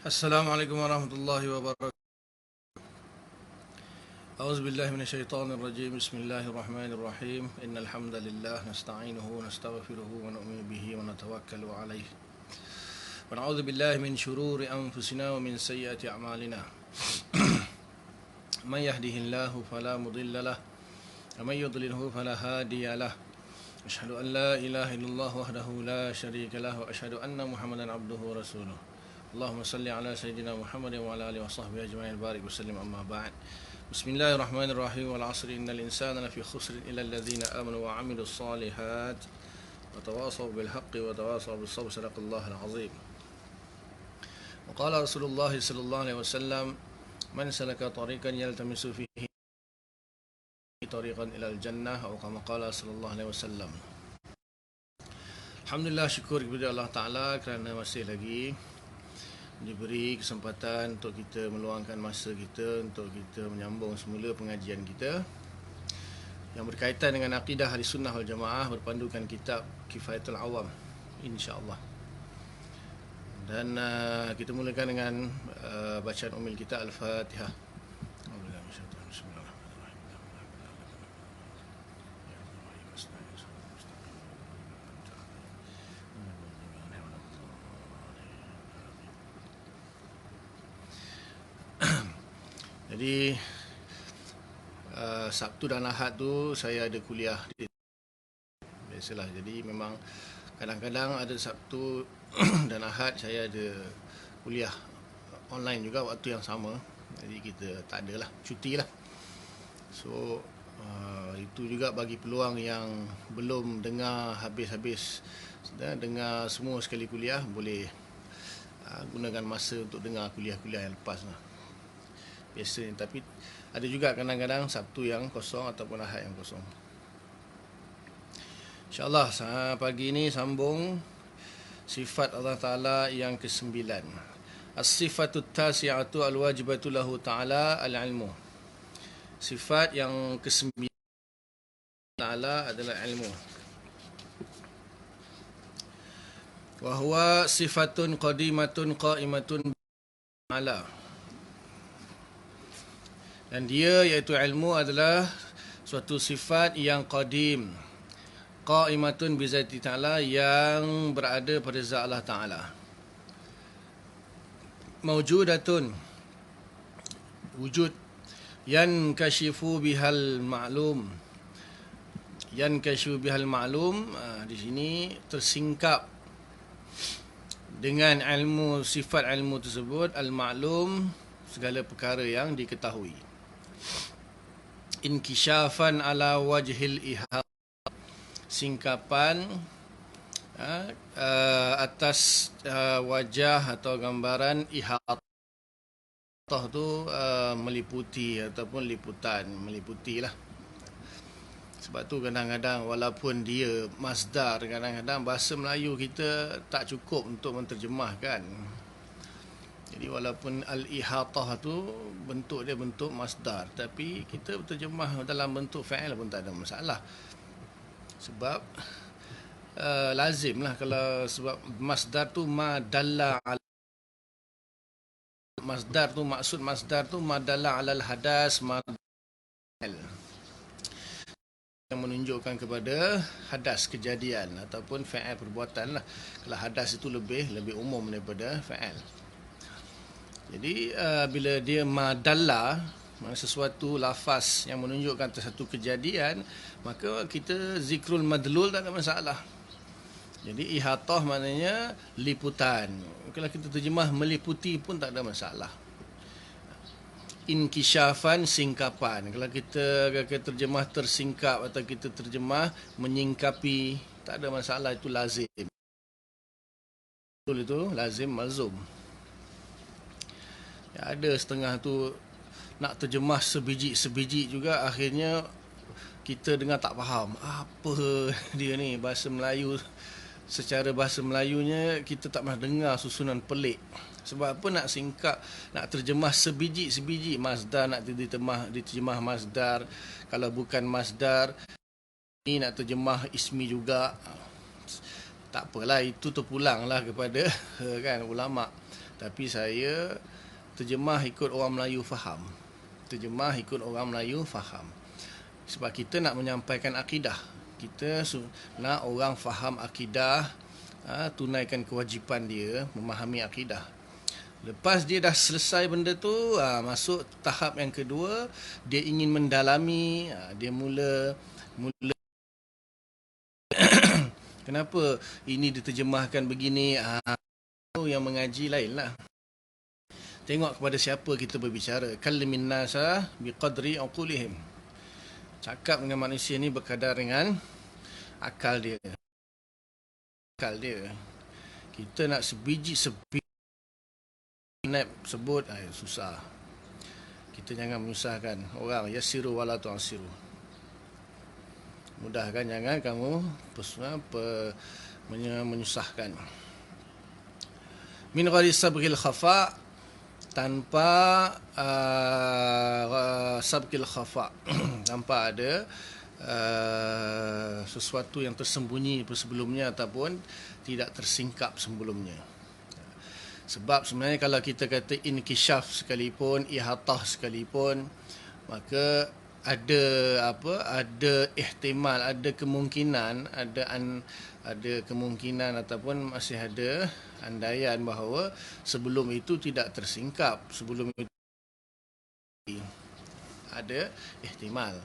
Assalamualaikum warahmatullahi wabarakatuh. A'udzu billahi minasyaitonir rajim. Bismillahirrahmanirrahim. Innal hamdalillah nasta'inuhu wa nastaghfiruhu wa nu'minu bihi wa natawakkalu 'alaihi. Wa na'udzu billahi min shururi anfusina wa min sayyiati a'malina. Man yahdihillahu fala mudilla lahu wa man yudlilhu fala hadiya lahu. Asyhadu an la ilaha illallah wahdahu la syarika lahu wa asyhadu anna Muhammadan 'abduhu wa rasuluh. Allahumma salli ala sayyidina Muhammad wa ala alihi wa sahbihi ajma'in barik wa sallim amma ba'd. Bismillahirrahmanirrahim. Wal 'asri innal insana lafi khusr illa alladhina amanu wa 'amilus solihat wa tawasaw bil haqqi wa tawasaw bis sabr. Sadaqallahul 'azim. Wa qala Rasulullah sallallahu alaihi wasallam, man salaka tariqan yaltamisu fihi tariqan ilal jannah, atau kama qala sallallahu alaihi wasallam. Alhamdulillah, syukur kepada Allah Ta'ala kerana masih lagi diberi kesempatan untuk kita meluangkan masa kita untuk kita menyambung semula pengajian kita yang berkaitan dengan akidah Ahli Sunnah wal Jamaah berpandukan kitab Kifayatul Awam, insya-Allah. Dan kita mulakan dengan bacaan umil kita Al-Fatihah. Jadi Sabtu dan Ahad tu saya ada kuliah biasalah. Jadi memang kadang-kadang ada Sabtu dan Ahad saya ada kuliah online juga waktu yang sama. Jadi kita tak adalah cuti lah. So itu juga bagi peluang yang belum dengar habis-habis dan dengar semua sekali kuliah, boleh gunakan masa untuk dengar kuliah-kuliah yang lepas lah. Biasanya, tapi ada juga kadang-kadang Sabtu yang kosong ataupun Ahad yang kosong. InsyaAllah pagi ini sambung sifat Allah Ta'ala yang ke-9. As-sifatut tasi'atu al-wajibatu lahu ta'ala al-ilmu. Sifat yang ke-9 Ta'ala adalah ilmu. Wahuwa sifatun qadimatun qa'imatun ala. Dan dia iaitu ilmu adalah suatu sifat yang qadim, qa'imatun bizati ta'ala, yang berada pada zat Allah Ta'ala. Mawjudatun, wujud, yankashifu bihal ma'lum. Yankashifu bihal ma'lum, di sini tersingkap dengan ilmu, sifat ilmu tersebut, al-ma'lum, segala perkara yang diketahui. Inkishafan ala wajhil ihad, singkapan atas wajah atau gambaran ihad. Ihad tu meliputi ataupun liputan, meliputi lah. Sebab tu kadang-kadang walaupun dia masdar, kadang-kadang bahasa Melayu kita tak cukup untuk menterjemahkan. Jadi walaupun al-ihatah tu bentuk dia bentuk masdar, tapi kita terjemah dalam bentuk fa'il pun tak ada masalah. Sebab lazim lah, kalau sebab masdar tu ma dalla ala, masdar tu, maksud masdar tu ma dalla alal hadas ma yang menunjukkan kepada hadas, kejadian ataupun fa'il, perbuatan lah. Kalau hadas itu lebih umum daripada fa'il. Jadi bila dia madalla, sesuatu lafaz yang menunjukkan satu kejadian, maka kita zikrul madlul tak ada masalah. Jadi ihatah maknanya liputan. Kalau kita terjemah meliputi pun tak ada masalah. Inkishafan, singkapan. Kalau kita terjemah tersingkap atau kita terjemah menyingkapi, tak ada masalah, itu lazim. Betul, itu lazim malzum. Ya, ada setengah tu nak terjemah sebiji juga, akhirnya kita dengar tak faham apa dia ni bahasa Melayu. Secara bahasa Melayunya kita tak pernah dengar susunan pelik. Sebab apa nak singkap, nak terjemah sebiji masdar, nak diterjemah masdar. Kalau bukan masdar, ni nak terjemah ismi juga. Tak apalah, itu terpulanglah kepada kan ulama. Tapi saya terjemah ikut orang Melayu faham. Sebab kita nak menyampaikan akidah. Kita nak orang faham akidah, tunaikan kewajipan dia memahami akidah. Lepas dia dah selesai benda tu, masuk tahap yang kedua, dia ingin mendalami, dia mula kenapa ini diterjemahkan begini, yang mengaji lain lah. Tengok kepada siapa kita berbicara. Kallimin nasa biqadri uqulihim. Cakap dengan manusia ni berkadar dengan akal dia. Kita nak sebiji sebut susah. Kita jangan menyusahkan orang. Yassiru wala tu'assiru. Mudahkan, jangan kamu menyusahkan. Min ghairi sabghil khafa, tanpa sabghil khafa, tanpa ada sesuatu yang tersembunyi sebelumnya ataupun tidak tersingkap sebelumnya. Sebab sebenarnya kalau kita kata inkishaf sekalipun, ihatah sekalipun, maka ada ihtimal, ada kemungkinan ataupun masih ada andaian bahawa sebelum itu tidak tersingkap, sebelum itu ada ihtimal.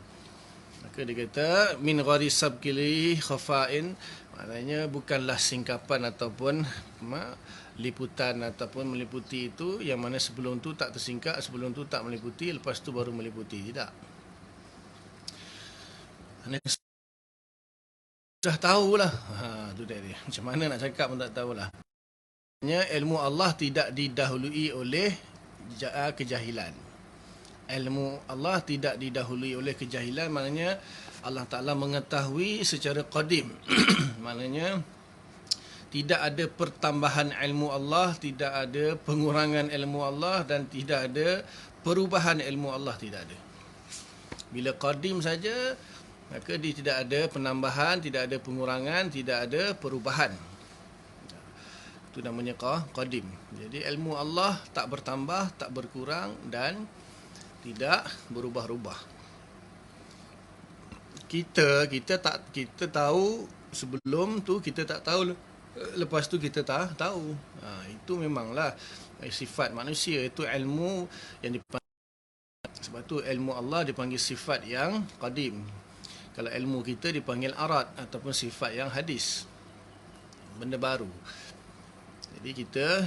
Maka dia kata min ghairi sabqili khafa'in, maknanya bukanlah singkapan ataupun liputan ataupun meliputi itu yang mana sebelum tu tak tersingkap, sebelum tu tak meliputi, lepas tu baru meliputi. Tidak. Dah tahulah. Tu dia. Macam mana nak cakap pun tak tahulah. Ilmu Allah tidak didahului oleh kejahilan. Ilmu Allah tidak didahului oleh kejahilan, maknanya Allah Ta'ala mengetahui secara qadim. Maknanya tidak ada pertambahan ilmu Allah, tidak ada pengurangan ilmu Allah, dan tidak ada perubahan ilmu Allah, tidak ada. Bila qadim saja, maka dia tidak ada penambahan, tidak ada pengurangan, tidak ada perubahan. Itu namanya qadim. Jadi ilmu Allah tak bertambah, tak berkurang dan tidak berubah-ubah. Kita tahu sebelum tu, kita tak tahu lepas tu kita tak tahu. Itu memanglah sifat manusia, itu ilmu yang dipanggil. Sebab tu ilmu Allah dipanggil sifat yang qadim. Kalau ilmu kita dipanggil arad ataupun sifat yang hadis, benda baru. Jadi kita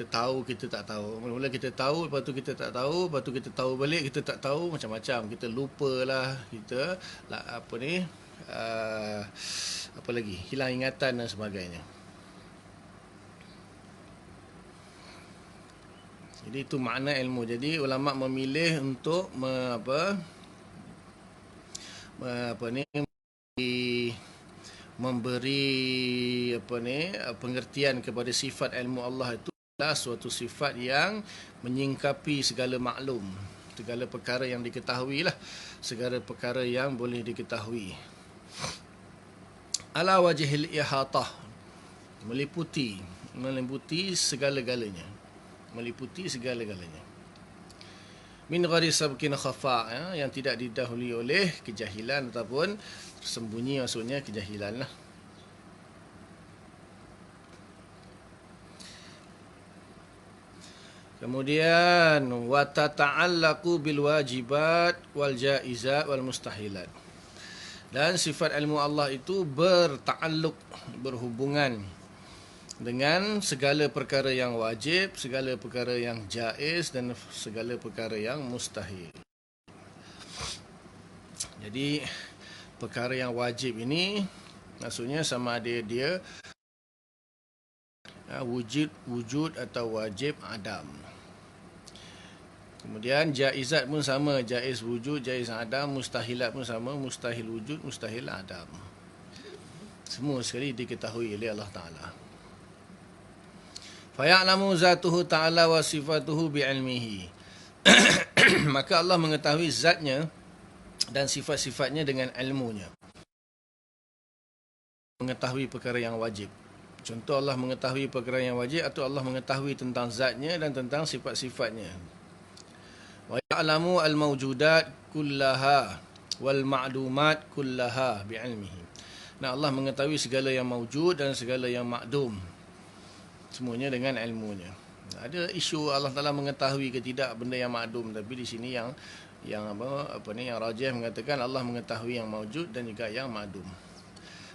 tahu, kita tak tahu. Mula-mula kita tahu, lepas tu kita tak tahu, lepas tu kita tahu balik, kita tak tahu, macam-macam. Kita lupalah, kita apa lagi, hilang ingatan dan sebagainya. Jadi itu makna ilmu. Jadi ulama memilih untuk memberi pengertian kepada sifat ilmu Allah itu adalah suatu sifat yang menyingkapi segala maklum, segala perkara yang diketahui lah, segala perkara yang boleh diketahui. Ala wajhil ihatah, meliputi segala-galanya, min ghairi sabqin khafa, yang tidak didahului oleh kejahilan ataupun tersembunyi, maksudnya kejahilan lah. Kemudian wa tata'allaqu bil wajibat wal jaizat wal mustahilat. Dan sifat ilmu Allah itu berhubungan dengan segala perkara yang wajib, segala perkara yang jaiz dan segala perkara yang mustahil. Jadi perkara yang wajib ini maksudnya sama ada dia wujud atau wajib adam. Kemudian jaizat pun sama, jaiz wujud, jaiz adam. Mustahilat pun sama, mustahil wujud, mustahil adam. Semua sekali diketahui oleh Allah Ta'ala. Faya'lamu zatuhu ta'ala wa sifatuhu bi'ilmihi. Maka Allah mengetahui zatnya dan sifat-sifatnya dengan ilmunya. Mengetahui perkara yang wajib. Contoh Allah mengetahui perkara yang wajib atau Allah mengetahui tentang zatnya dan tentang sifat-sifatnya. Wa ya'lamu al-mawjudat kullaha wal ma'dumat kullaha bi'ilmihi. Nah, Allah mengetahui segala yang mawjud dan segala yang ma'dum. Semuanya dengan ilmunya. Ada isu Allah Taala mengetahui ke tidak benda yang ma'dum, tapi di sini yang rajih mengatakan Allah mengetahui yang mawjud dan juga yang ma'dum.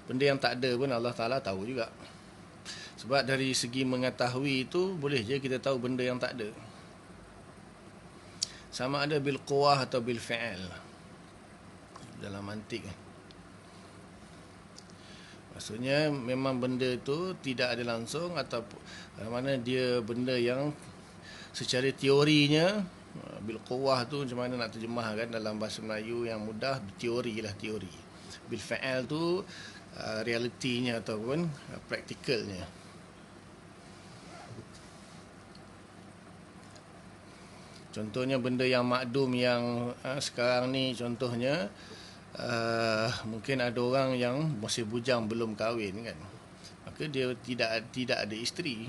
Benda yang tak ada pun Allah Taala tahu juga. Sebab dari segi mengetahui itu boleh je kita tahu benda yang tak ada. Sama ada bil quwah atau bil fi'il dalam mantik. Maksudnya memang benda itu tidak ada langsung, atau mana dia benda yang secara teorinya, bil quwah tu macam mana nak terjemahkan dalam bahasa Melayu yang mudah, teori lah, teori. Bil fi'il tu realitinya ataupun praktikalnya. Contohnya benda yang makdum yang sekarang ni, contohnya mungkin ada orang yang masih bujang belum kahwin kan, maka dia tidak ada isteri.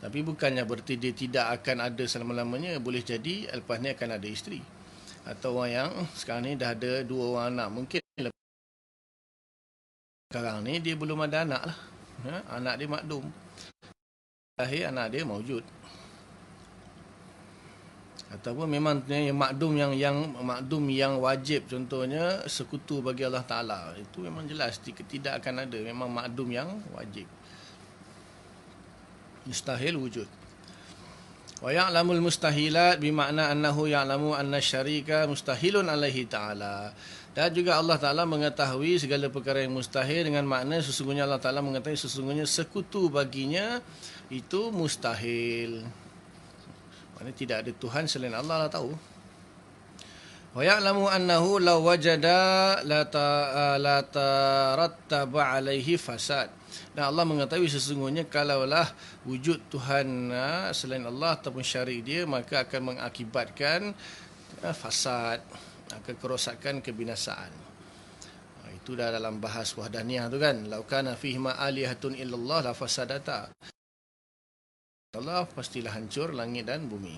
Tapi bukannya berarti dia tidak akan ada selama-lamanya. Boleh jadi lepas ni akan ada isteri. Atau orang yang sekarang ni dah ada 2 orang anak, mungkin sekarang ni dia belum ada anak lah, anak dia makdum, lahir anak dia maujud. Ataupun memang yang makdum yang wajib, contohnya sekutu bagi Allah Taala, itu memang jelas tidak akan ada, memang makdum yang wajib, mustahil wujud. Wa ya'lamul mustahilat bermakna annahu ya'lamu anna syarika mustahilun alaihi ta'ala. Dan juga Allah Taala mengetahui segala perkara yang mustahil, dengan makna sesungguhnya Allah Taala mengetahui sesungguhnya sekutu baginya itu mustahil. Tidak ada Tuhan selain Allah lah tahu. Wa ya'lamu annahu law wajada la tarattaba alaihi fasad. Dan Allah mengetahui sesungguhnya kalaulah wujud Tuhan selain Allah ataupun syarik dia, maka akan mengakibatkan fasad, akan kerosakan, kebinasaan. Itu dah dalam bahas wahdaniyah tu kan. Lau kana fihi ma alihatun illallah la fasadata. Allah pastilah hancur langit dan bumi.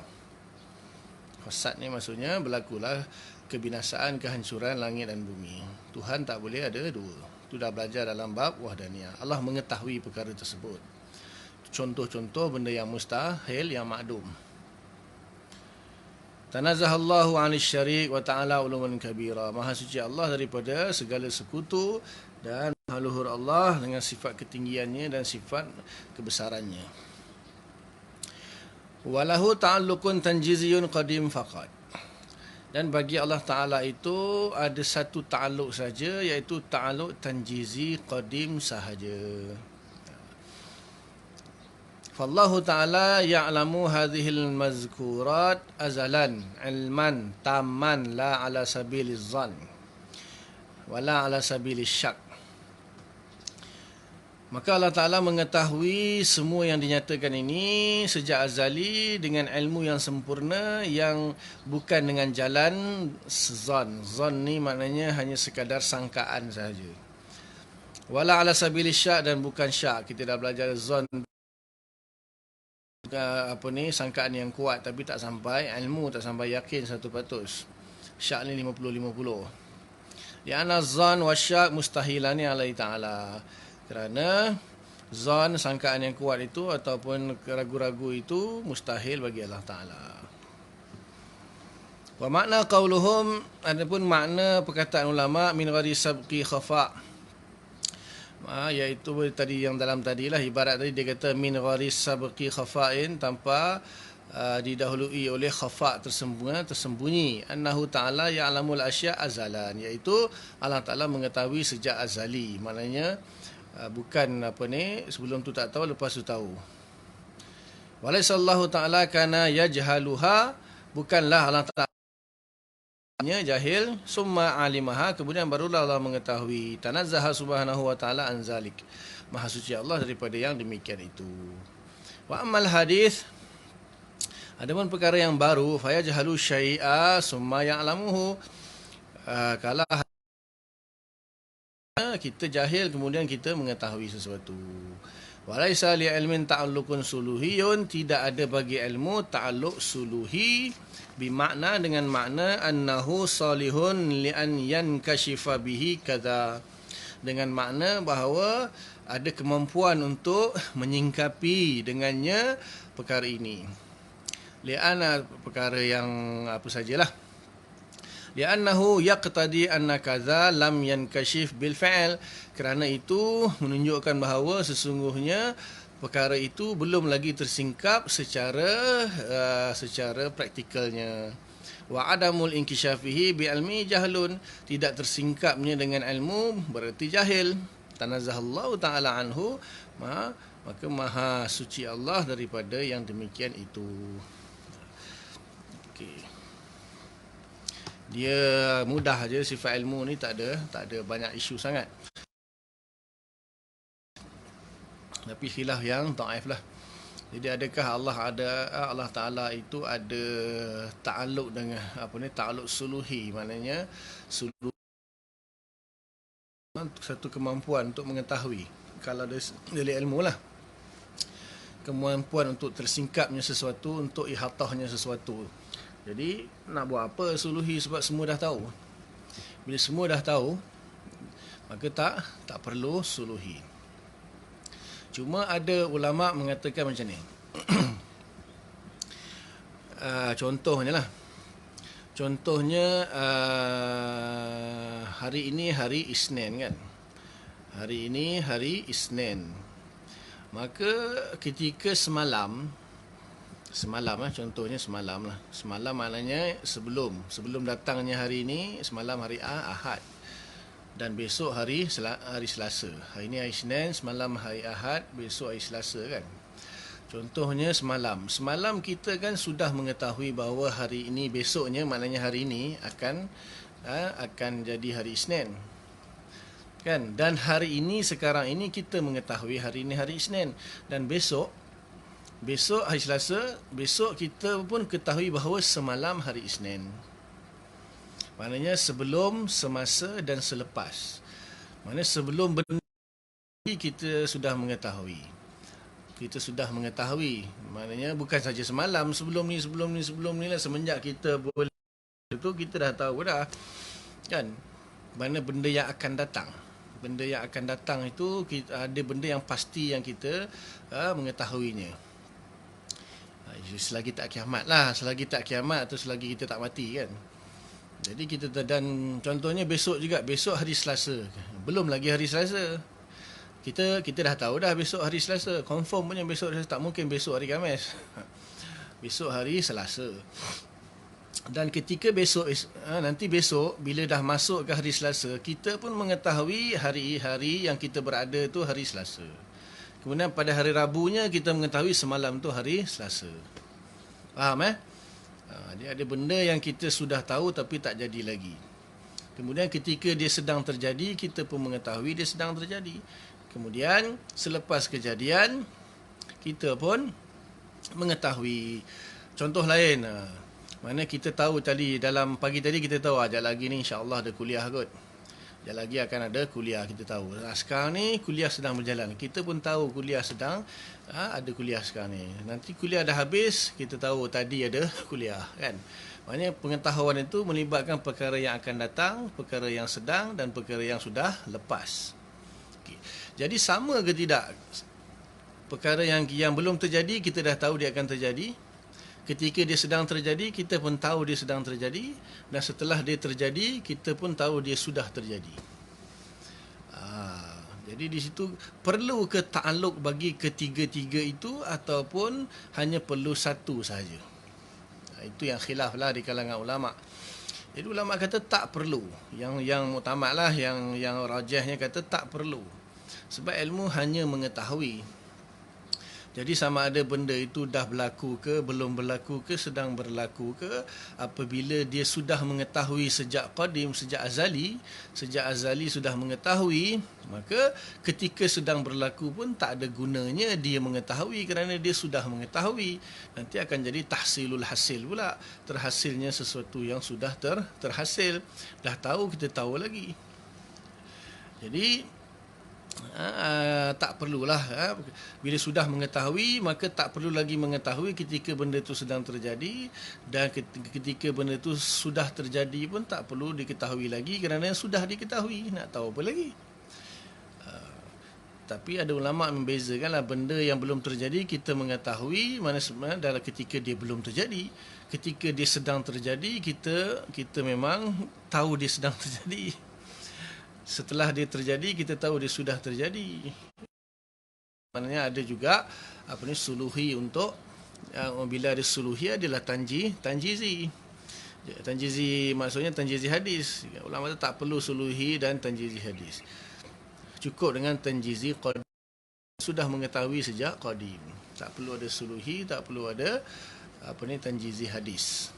Fasad ni maksudnya berlakulah kebinasaan, kehancuran langit dan bumi. Tuhan tak boleh ada dua. Itu dah belajar dalam bab wahdaniyah. Allah mengetahui perkara tersebut. Contoh-contoh benda yang mustahil, yang makdum. Tanazzahallahu 'anil syarik wa ta'ala uluman kabira. Maha suci Allah daripada segala sekutu dan maha luhur Allah dengan sifat ketinggiannya dan sifat kebesarannya. Walahu ta'alluqun tanjiziyun qadim faqat. Dan bagi Allah Ta'ala itu ada satu ta'alluq saja, iaitu ta'alluq tanjizi qadim sahaja. Fallahu Ta'ala ya'lamu hadhil mazkurat azalan ilman tamman la ala sabiliz zan wala ala sabiliz syak. Maka Allah Ta'ala mengetahui semua yang dinyatakan ini sejak azali dengan ilmu yang sempurna, yang bukan dengan jalan zon. Zon ni maknanya hanya sekadar sangkaan sahaja. Wala ala sabili syak, dan bukan syak. Kita dah belajar zon, sangkaan yang kuat tapi tak sampai ilmu, tak sampai yakin 100%. Syak ni 50-50. Li'anna zon wa syak mustahilani alaihi ta'ala. Kerana zon, sangkaan yang kuat itu ataupun ragu-ragu itu mustahil bagi Allah Ta'ala. Wa makna qauluhum, adapun makna perkataan ulama, min ghairi sabqi khafa, iaitu tadi yang dalam tadilah, ibarat tadi dia kata min ghairi sabqi khafa'in, tanpa didahului oleh khafa, tersembunyi. Annahu Ta'ala ya'lamul asya' azalan, iaitu Allah Ta'ala mengetahui sejak azali. Maknanya bukan sebelum tu tak tahu, lepas tu tahu. Walaisallahu Ta'ala kana yajhaluha, bukanlah Allah Ta'ala jahil, summa alimaha, kemudian barulah Allah mengetahui. Tanazzaha subhanahu wa ta'ala an zalik, maha suci Allah daripada yang demikian itu. Wa ammal hadis, adapun perkara yang baru, fayajhalu syai'a summa ya'lamuhu, kalau kita jahil kemudian kita mengetahui sesuatu. Walaisa li ilmin ta'alluqun suluhiyun, tidak ada bagi ilmu ta'alluq suluhi, bermakna dengan makna annahu salihun li an yankashifa bihi kadza, dengan makna bahawa ada kemampuan untuk menyingkapi dengannya perkara ini. Li'ana perkara yang apa sajalah. Li'annahu yaqtadi anna kadza lam yankashif bil fa'il, kerana itu menunjukkan bahawa sesungguhnya perkara itu belum lagi tersingkap secara praktikalnya. Wa adamul inkishafihi bi ilmi jahlun, tidak tersingkapnya dengan ilmu berarti jahil. Tanazzahallahu ta'ala anhu, maka maha suci Allah daripada yang demikian itu. Okey. Dia mudah aja, sifat ilmu ni tak ada banyak isu sangat. Tapi khilaf yang dhaif lah. Jadi adakah Allah Taala itu ada ta'alluq dengan ta'alluq suluhi, maknanya suluh satu kemampuan untuk mengetahui. Kalau dari ilmu lah, kemampuan untuk tersingkapnya sesuatu, untuk ihatahnya sesuatu. Jadi nak buat apa suluhi, sebab semua dah tahu. Bila semua dah tahu, maka tak perlu suluhi. Cuma ada ulama mengatakan macam ni. Contohnya hari ini hari Isnin kan. Hari ini hari Isnin. Maka ketika semalam contohnya semalam lah. Semalam maknanya sebelum datangnya hari ini, semalam hari Ahad. Dan besok hari Selasa. Hari ini hari Isnin, semalam hari Ahad, besok hari Selasa kan. Contohnya semalam. Semalam kita kan sudah mengetahui bahawa hari ini, besoknya maknanya hari ini akan jadi hari Isnin. Kan? Dan hari ini, sekarang ini kita mengetahui hari ini hari Isnin. Dan besok hari Selasa, besok kita pun ketahui bahawa semalam hari Isnin. Maknanya sebelum, semasa dan selepas. Maknanya sebelum benda kita sudah mengetahui. Maknanya bukan saja semalam, sebelum ni lah, semenjak kita boleh itu kita dah tahu dah. Kan? Mana benda yang akan datang. Benda yang akan datang itu ada benda yang pasti yang kita mengetahuinya. Selagi tak kiamat lah, atau selagi kita tak mati kan. Jadi dan contohnya besok hari Selasa. Belum lagi hari Selasa. Kita dah tahu dah besok hari Selasa. Confirm punya besok hari Selasa, tak mungkin besok hari Khamis. Besok hari Selasa. Dan ketika nanti besok bila dah masuk ke hari Selasa, kita pun mengetahui hari-hari yang kita berada tu hari Selasa. Kemudian pada hari Rabunya kita mengetahui semalam tu hari Selasa. Faham Dia ada benda yang kita sudah tahu tapi tak jadi lagi. Kemudian ketika dia sedang terjadi, kita pun mengetahui dia sedang terjadi. Kemudian selepas kejadian, kita pun mengetahui. Contoh lain, mana kita tahu tadi, dalam pagi tadi kita tahu sekejap lagi ni insya-Allah ada kuliah kot. Sekejap lagi akan ada kuliah, kita tahu. Sekarang ni kuliah sedang berjalan. Kita pun tahu kuliah sedang ada kuliah sekarang ni. Nanti kuliah dah habis, kita tahu tadi ada kuliah kan. Maknanya pengetahuan itu melibatkan perkara yang akan datang, perkara yang sedang dan perkara yang sudah lepas. Okay. Jadi sama ke tidak? Perkara yang belum terjadi, kita dah tahu dia akan terjadi. Ketika dia sedang terjadi, kita pun tahu dia sedang terjadi. Dan setelah dia terjadi, kita pun tahu dia sudah terjadi. Jadi di situ perlu ke ta'alluq bagi ketiga-tiga itu, ataupun hanya perlu satu sahaja. Itu yang khilaf lah di kalangan ulama'. Jadi ulama' kata tak perlu. Yang muktamad lah, yang rajahnya kata tak perlu. Sebab ilmu hanya mengetahui. Jadi sama ada benda itu dah berlaku ke, belum berlaku ke, sedang berlaku ke, apabila dia sudah mengetahui sejak qadim, sejak azali sudah mengetahui, maka ketika sedang berlaku pun tak ada gunanya dia mengetahui, kerana dia sudah mengetahui. Nanti akan jadi tahsilul hasil pula, terhasilnya sesuatu yang sudah terhasil. Dah tahu, kita tahu lagi. Jadi tak perlulah. Bila sudah mengetahui, maka tak perlu lagi mengetahui ketika benda itu sedang terjadi, dan ketika benda itu sudah terjadi pun tak perlu diketahui lagi kerana sudah diketahui. Nak tahu apa lagi? Tapi ada ulama' membezakanlah benda yang belum terjadi kita mengetahui, mana sebenarnya dalam ketika dia belum terjadi. Ketika dia sedang terjadi, kita memang tahu dia sedang terjadi. Setelah dia terjadi, kita tahu dia sudah terjadi. Maknanya ada juga suluhi untuk bila ada suluhi adalah tanjizi. Tanjizi maksudnya tanjizi hadis. Ulama itu tak perlu suluhi dan tanjizi hadis. Cukup dengan tanjizi qadim. Sudah mengetahui sejak qadim. Tak perlu ada suluhi, tak perlu ada tanjizi hadis.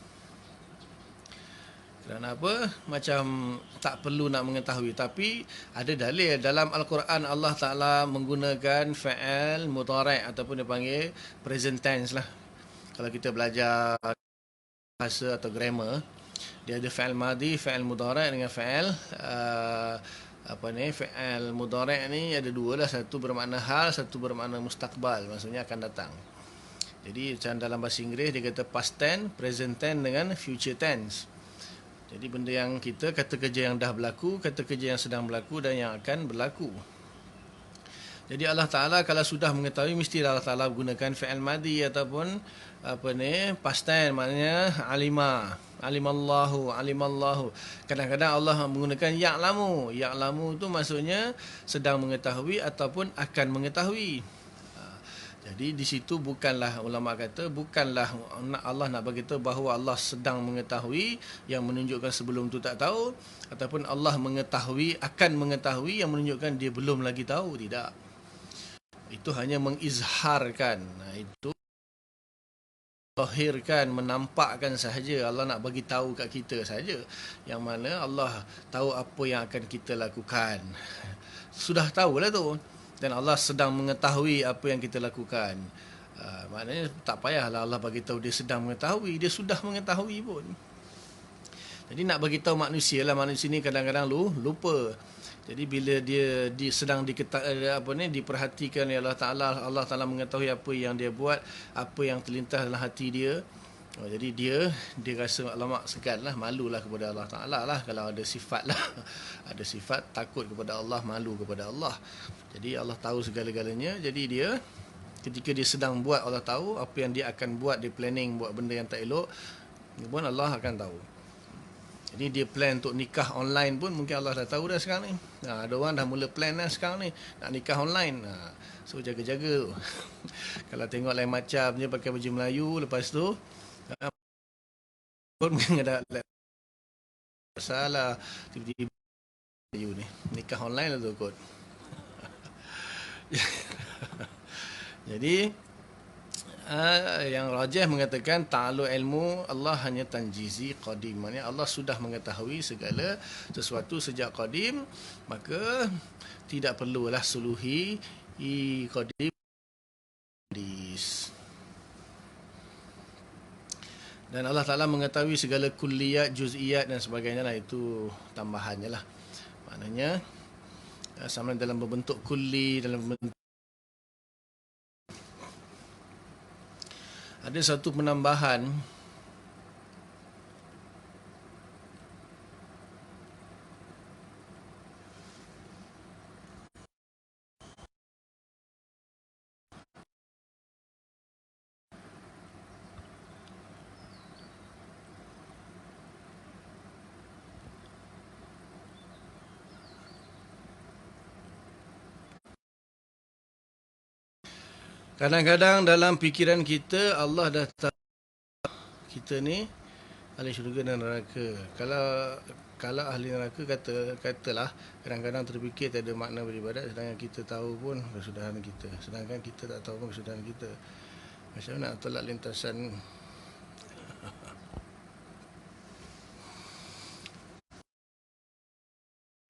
Kerana apa? Macam tak perlu nak mengetahui. Tapi ada dalil dalam Al-Quran, Allah Ta'ala menggunakan fa'al mudhari' ataupun dia panggil present tense lah. Kalau kita belajar bahasa atau grammar, dia ada fa'al madhi, fa'al mudhari' dengan fa'al fa'al mudhari' ni ada dua lah. Satu bermakna hal, satu bermakna mustaqbal, maksudnya akan datang. Jadi macam dalam bahasa Inggeris dia kata past tense, present tense dengan future tense. Jadi benda yang kita kata kerja yang dah berlaku, kata kerja yang sedang berlaku dan yang akan berlaku. Jadi Allah Ta'ala kalau sudah mengetahui, mesti Allah Ta'ala gunakan fa'al madhi ataupun past tense, maknanya alimallahu. Kadang-kadang Allah menggunakan ya'lamu. Ya'lamu tu maksudnya sedang mengetahui ataupun akan mengetahui. Jadi di situ bukanlah ulama kata, bukanlah Allah nak bagi tahu bahawa Allah sedang mengetahui yang menunjukkan sebelum tu tak tahu, ataupun Allah mengetahui akan mengetahui yang menunjukkan dia belum lagi tahu. Tidak. Itu hanya mengizharkan. Itu zahirkan, menampakkan sahaja. Allah nak bagi tahu kat kita sahaja. Yang mana Allah tahu apa yang akan kita lakukan. Sudah tahulah tu. Dan Allah sedang mengetahui apa yang kita lakukan. Maknanya tak payahlah Allah bagi tahu dia sedang mengetahui. Dia sudah mengetahui pun. Jadi nak bagi tahu manusia lah. Manusia ni kadang-kadang lupa. Jadi bila dia sedang diperhatikan oleh Allah Ta'ala mengetahui apa yang dia buat, apa yang terlintas dalam hati dia. Jadi dia rasa alamak segan lah, malu lah kepada Allah Ta'ala lah. Kalau ada sifat lah, ada sifat takut kepada Allah, malu kepada Allah. Jadi Allah tahu segala-galanya. Jadi dia, ketika dia sedang buat, Allah tahu apa yang dia akan buat. Dia planning buat benda yang tak elok pun Allah akan tahu. Jadi dia plan untuk nikah online pun mungkin Allah dah tahu dah sekarang ni. Ada orang dah mula plan dah sekarang ni nak nikah online. So jaga-jaga. Kalau tengok lain macam je pakai baju Melayu, lepas tu pun mungkin ada salah tiba-tiba Melayu ni nikah online lah tu kot. Jadi yang rajih mengatakan ta'alluq ilmu Allah hanya tanjizi qadim. Maksudnya Allah sudah mengetahui segala sesuatu sejak qadim, maka tidak perlulah suluhi qadim. Dan Allah Ta'ala mengetahui segala kulliyat, juz'iyat dan sebagainya lah. Itu tambahannya lah. Maknanya sama dalam berbentuk kulli, dalam bentuk ada satu penambahan kadang-kadang dalam fikiran kita Allah dah tahu kita ni ahli syurga dan neraka. Kalau ahli neraka katalah kadang-kadang terfikir tak ada makna beribadat, sedangkan kita tahu pun kesudahan kita, sedangkan kita tak tahu pun kesudahan kita. Macam mana nak tolak lintasan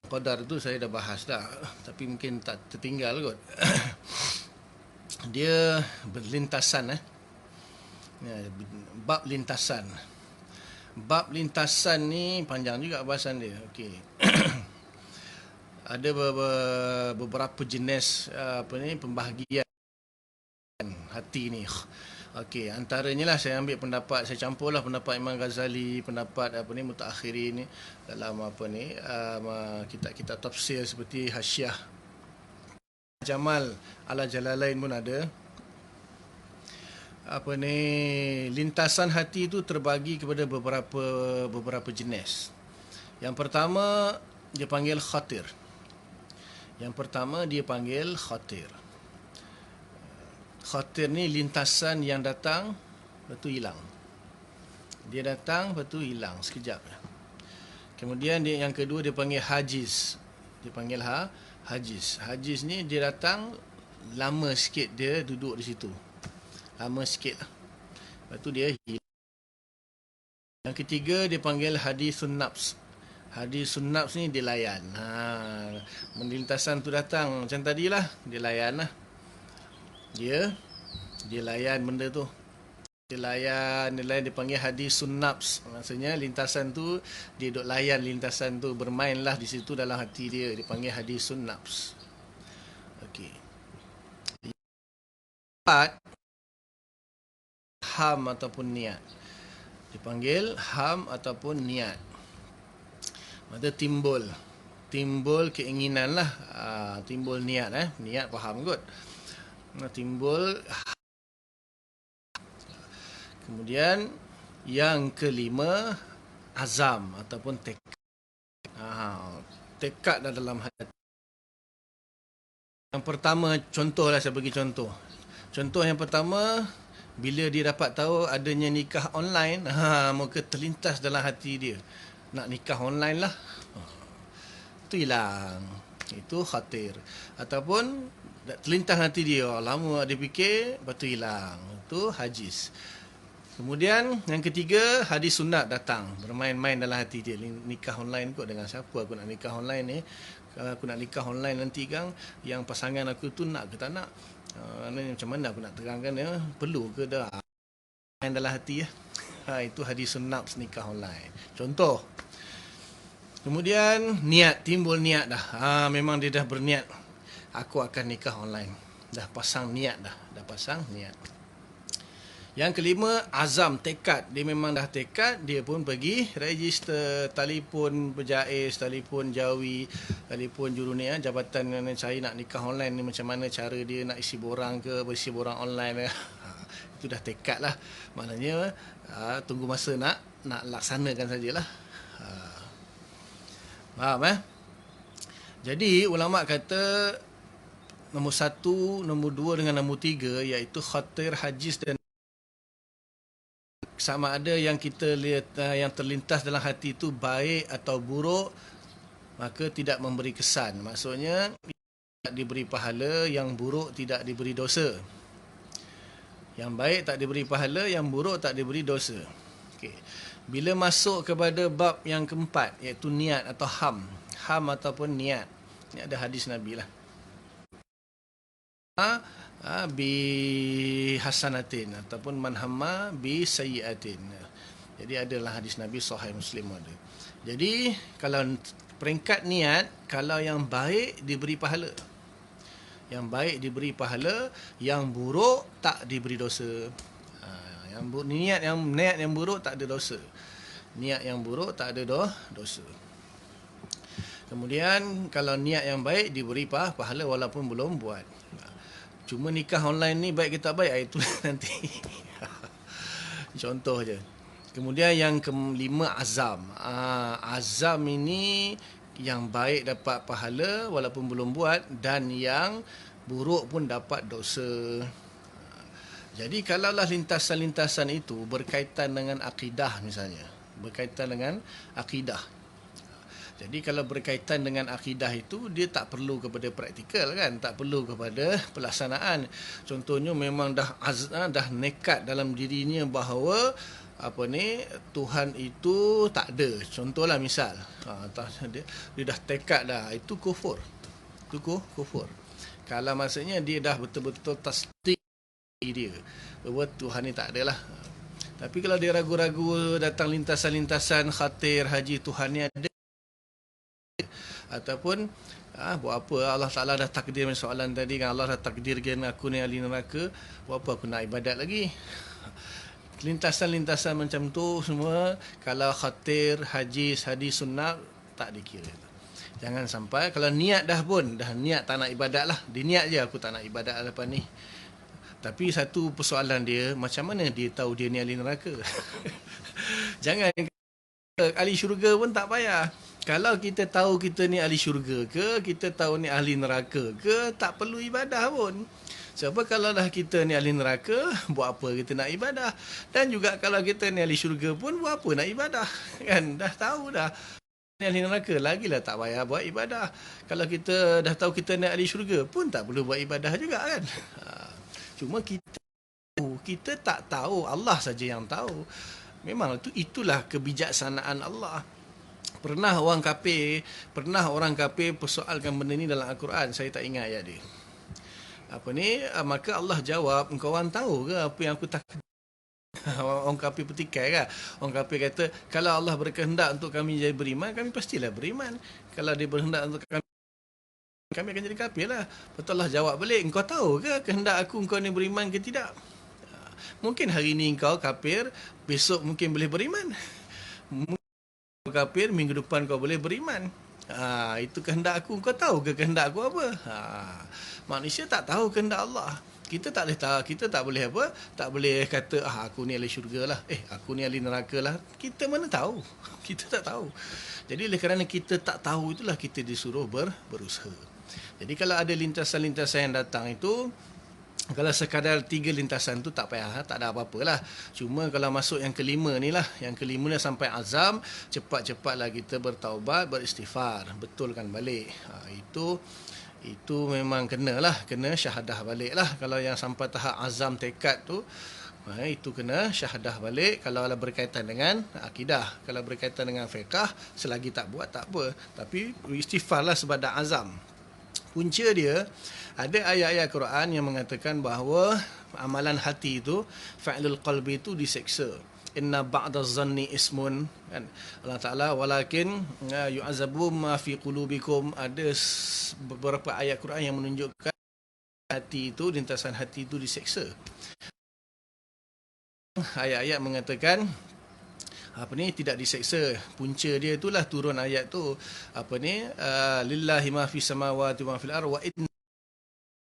qadar tu saya dah bahas dah, tapi mungkin tak tertinggal kot. Dia berlintasan bab lintasan. Bab lintasan ni panjang juga bahasan dia. Okey. ada beberapa jenis pembahagian hati ni. Okey, antaranya lah saya ambil pendapat, saya campurlah pendapat Imam Ghazali, pendapat mutaakhirin ni dalam kitab-kitab tafsir seperti Hasyiah Jamal ala Jalalain pun ada. Lintasan hati itu terbagi kepada beberapa jenis. Yang pertama dia panggil khatir. Khatir ni lintasan yang datang lepas tu hilang. Dia datang lepas tu hilang sekejap. Kemudian yang kedua dia panggil hajiz. Hajiz. Hajiz ni dia datang lama sikit, dia duduk di situ. Lama sikit lah. Lepas tu dia hilang. Yang ketiga dia panggil hadisun nafs. Hadisun nafs ni dia layan. Lintasan tu datang macam tadilah, dia layan lah. Dia layan benda tu. Dia layan dia panggil hadisun nafs. Maksudnya lintasan tu dia duk layan lintasan tu, bermainlah di situ dalam hati dia. Dia panggil hadisun nafs. Okey. Empat, ham ataupun niat. Dipanggil ham ataupun niat. Maka timbul keinginan lah. Timbul niat. Niat faham kot. Timbul. Kemudian yang kelima, azam ataupun tekad. Tekad dalam hati. Yang pertama, contohlah saya bagi contoh. Contoh yang pertama, bila dia dapat tahu adanya nikah online, maka terlintas dalam hati dia, nak nikah online lah. Itu hilang. Itu khatir. Ataupun terlintas hati dia, lama dia fikir, lepas tu hilang. Itu hajiz. Kemudian yang ketiga, hadis sunat datang, bermain-main dalam hati dia. Nikah online kot, dengan siapa aku nak nikah online ni? Kalau aku nak nikah online nanti kan, yang pasangan aku tu nak ke tak nak? Macam mana aku nak terangkan ya? Perlu ke dah? Main dalam hati ya. Itu hadis sunat nikah online. Contoh. Kemudian niat, timbul niat dah. Memang dia dah berniat, aku akan nikah online. Dah pasang niat dah. Yang kelima, azam, tekad. Dia memang dah tekad, dia pun pergi register, telefon Berjais, telefon Jawi, telefon jurunia, jabatan saya nak nikah online ni, macam mana cara dia nak isi borang ke, berisi borang online. Itu dah tekad lah. Maknanya tunggu masa nak laksanakan sajalah. Faham Jadi ulama' kata nombor 1, nombor 2 dengan nombor 3, iaitu khatir, hajiz dan sama ada yang kita lihat yang terlintas dalam hati itu baik atau buruk, maka tidak memberi kesan. Maksudnya tidak diberi pahala, yang buruk tidak diberi dosa. Yang baik tak diberi pahala, yang buruk tak diberi dosa. Okey. Bila masuk kepada bab yang keempat, iaitu niat atau ham ataupun niat. Ini ada hadis Nabi lah. Bi hasanatin ataupun man hamma bi sayyiatin. Jadi adalah hadis Nabi, Sahih Muslim ada. Jadi kalau peringkat niat, kalau yang baik diberi pahala. Yang baik diberi pahala, yang buruk tak diberi dosa. Niat yang buruk tak ada dosa. Niat yang buruk tak ada dosa. Kemudian kalau niat yang baik diberi pahala walaupun belum buat. Cuma nikah online ni baik ke tak baik, itu nanti. Contoh je. Kemudian yang kelima, azam. Azam ini yang baik dapat pahala walaupun belum buat, dan yang buruk pun dapat dosa. Jadi kalaulah lintasan-lintasan itu berkaitan dengan akidah misalnya. Berkaitan dengan akidah. Jadi kalau berkaitan dengan akidah itu, dia tak perlu kepada praktikal kan, tak perlu kepada pelaksanaan. Contohnya memang dah nekat dalam dirinya bahawa Tuhan itu tak ada. Contohlah misal, dia dah tekad dah, itu kufur. Itu kufur. Kalau maksudnya dia dah betul-betul tasdik dia bahawa Tuhan ni tak ada lah. Tapi kalau dia ragu-ragu, datang lintasan-lintasan khatir, haji, Tuhan ni ada, Ataupun buat apa Allah Ta'ala dah takdir soalan tadi kan, Allah dah takdirkan aku ni ahli neraka, buat apa aku nak ibadat lagi. Lintasan-lintasan macam tu semua kalau khatir, hadis sunnah tak dikira. Jangan sampai kalau niat dah pun, dah niat tak nak ibadat lah, dia niat je aku tak nak ibadat lepas ni. Tapi satu persoalan dia, macam mana dia tahu dia ni ahli neraka? Jangan ahli syurga pun tak payah. Kalau kita tahu kita ni ahli syurga ke, kita tahu ni ahli neraka ke, tak perlu ibadah pun. Sebab kalau dah kita ni ahli neraka, buat apa kita nak ibadah? Dan juga kalau kita ni ahli syurga pun, buat apa nak ibadah? Kan dah tahu dah ni ahli neraka, lagilah tak payah buat ibadah. Kalau kita dah tahu kita ni ahli syurga pun tak perlu buat ibadah juga kan. Cuma kita tak tahu, Allah saja yang tahu. Memang itulah kebijaksanaan Allah. Pernah orang kafir persoalkan benda ni dalam Al-Quran, saya tak ingat ayat dia. Maka Allah jawab, engkau orang tahu ke apa yang aku takdir? Orang kafir petikai kan? Orang kafir kata, kalau Allah berkehendak untuk kami jadi beriman, kami pastilah beriman. Kalau dia berkehendak untuk kami akan jadi kafir lah. Betul, Allah jawab balik, engkau tahu ke kehendak aku engkau ni beriman ke tidak? Mungkin hari ni engkau kafir, besok mungkin boleh beriman. Kafir, minggu depan kau boleh beriman. Itu kehendak aku. Kau tahu ke kehendak aku apa? Manusia tak tahu kehendak Allah. Kita tak boleh tahu, kita tak boleh apa? Tak boleh kata aku ni ahli syurga lah. Aku ni ahli neraka lah. Kita mana tahu? Kita tak tahu. Jadi oleh kerana kita tak tahu itulah kita disuruh berusaha. Jadi kalau ada lintasan-lintasan yang datang itu, kalau sekadar 3 lintasan tu tak payah, tak ada apa-apalah. Cuma kalau masuk yang kelima ni lah, yang kelima ni sampai azam, cepat-cepatlah kita bertaubat, beristighfar, betulkan balik. Itu memang kena syahadah balik lah. Kalau yang sampai tahap azam tekad tu, itu kena syahadah balik. Kalau berkaitan dengan akidah, kalau berkaitan dengan fiqah, selagi tak buat tak apa. Tapi istighfar lah sebab dah azam. Punca dia, ada ayat-ayat Quran yang mengatakan bahawa amalan hati itu, fa'lul qalbi itu diseksa. Inna ba'da zanni ismun, kan? Allah Ta'ala, walakin yu'azabu ma fi qulubikum. Ada beberapa ayat Quran yang menunjukkan hati itu, lintasan hati itu diseksa. Ayat-ayat mengatakan tidak diseksa. Punca dia itulah turun ayat tu, lillahi ma fi samawati wa fil ardi wa in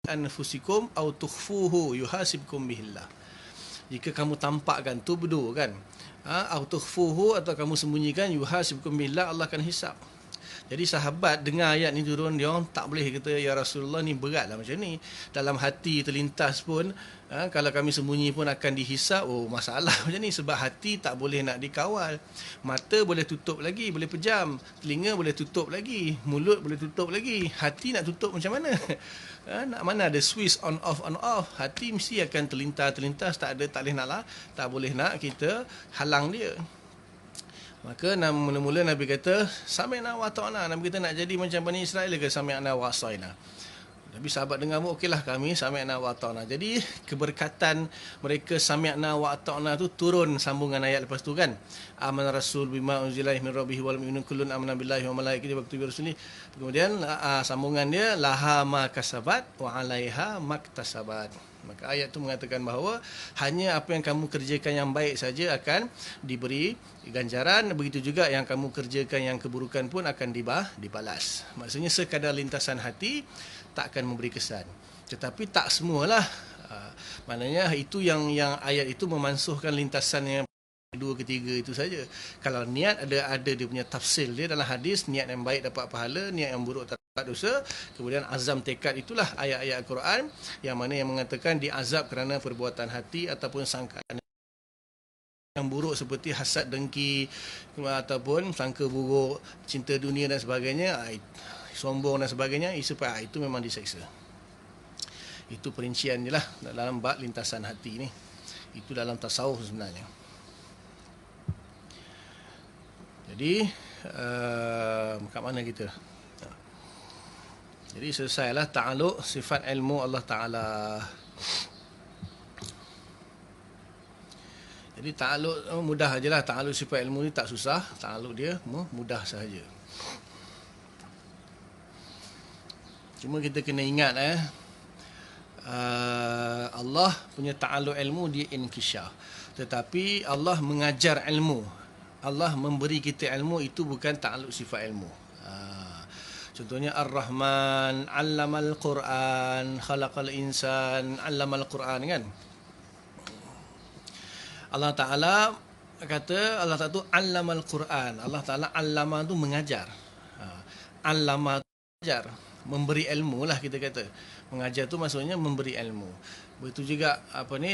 anfusikum aw tukhfuhu yuhasibkum bihillah. Jika kamu tampakkan, tubdu kan, aw tukhfuhu, atau kamu sembunyikan, yuhasibkum bihillah, Allah akan hisap. Jadi sahabat dengar ayat ni turun, dia orang tak boleh kata, ya Rasulullah ni beratlah macam ni. Dalam hati terlintas pun, kalau kami sembunyi pun akan dihisap. Masalah macam ni, sebab hati tak boleh nak dikawal. Mata boleh tutup lagi, boleh pejam. Telinga boleh tutup lagi, mulut boleh tutup lagi. Hati nak tutup macam mana? Nak mana ada switch on off. Hati mesti akan terlintas, tak boleh nak kita halang dia. Maka mula-mula Nabi kata, sami'na wa ta'na. Nabi kata, nak jadi macam Bani Israel ke sami'na wa asaina? Nabi sahabat dengar, okeylah kami sami'na wa ta'na. Jadi keberkatan mereka sami'na wa ta'na tu turun sambungan ayat lepas tu kan. Amana rasul bima unzila min rabbih wal mu'minun kullun amana billahi wa malaikatihi wa kutubihi wa rusulihi. Kemudian sambungan dia, laha ma kasabat wa 'alaiha maktasabat. Maka ayat tu mengatakan bahawa hanya apa yang kamu kerjakan yang baik saja akan diberi ganjaran, begitu juga yang kamu kerjakan yang keburukan pun akan dibalas. Maksudnya sekadar lintasan hati tak akan memberi kesan. Tetapi tak semualah. Maknanya itu yang ayat itu memansuhkan lintasan yang 2 ke 3 itu saja. Kalau niat ada dia punya tafsir dia dalam hadis, niat yang baik dapat pahala, niat yang buruk tak dapat dosa. Kemudian azam tekad, itulah ayat-ayat Al-Quran yang mana yang mengatakan diazab kerana perbuatan hati ataupun sangkaan yang buruk seperti hasad, dengki, ataupun sangka buruk, cinta dunia dan sebagainya, sombong dan sebagainya, itu memang diseksa. Itu perincian je lah dalam bab lintasan hati ni. Itu dalam tasawuf sebenarnya. Jadi kat mana kita? Jadi selesailah ta'aluk sifat ilmu Allah Ta'ala. Jadi ta'aluk mudah ajalah. Ta'aluk sifat ilmu ni tak susah. Ta'aluk dia mudah sahaja. Cuma kita kena ingat Allah punya ta'alluq ilmu dia inkisyaf. Tetapi Allah mengajar ilmu, Allah memberi kita ilmu, itu bukan ta'alluq sifat ilmu. Contohnya Ar-Rahman 'allamal Quran, khalaqal insan 'allamal Quran kan. Allah Ta'ala kata, Allah Ta'ala tu 'allamal Quran. Allah Ta'ala 'allama tu mengajar. 'Allama tu mengajar, memberi ilmu lah kita kata. Mengajar tu maksudnya memberi ilmu. Begitu juga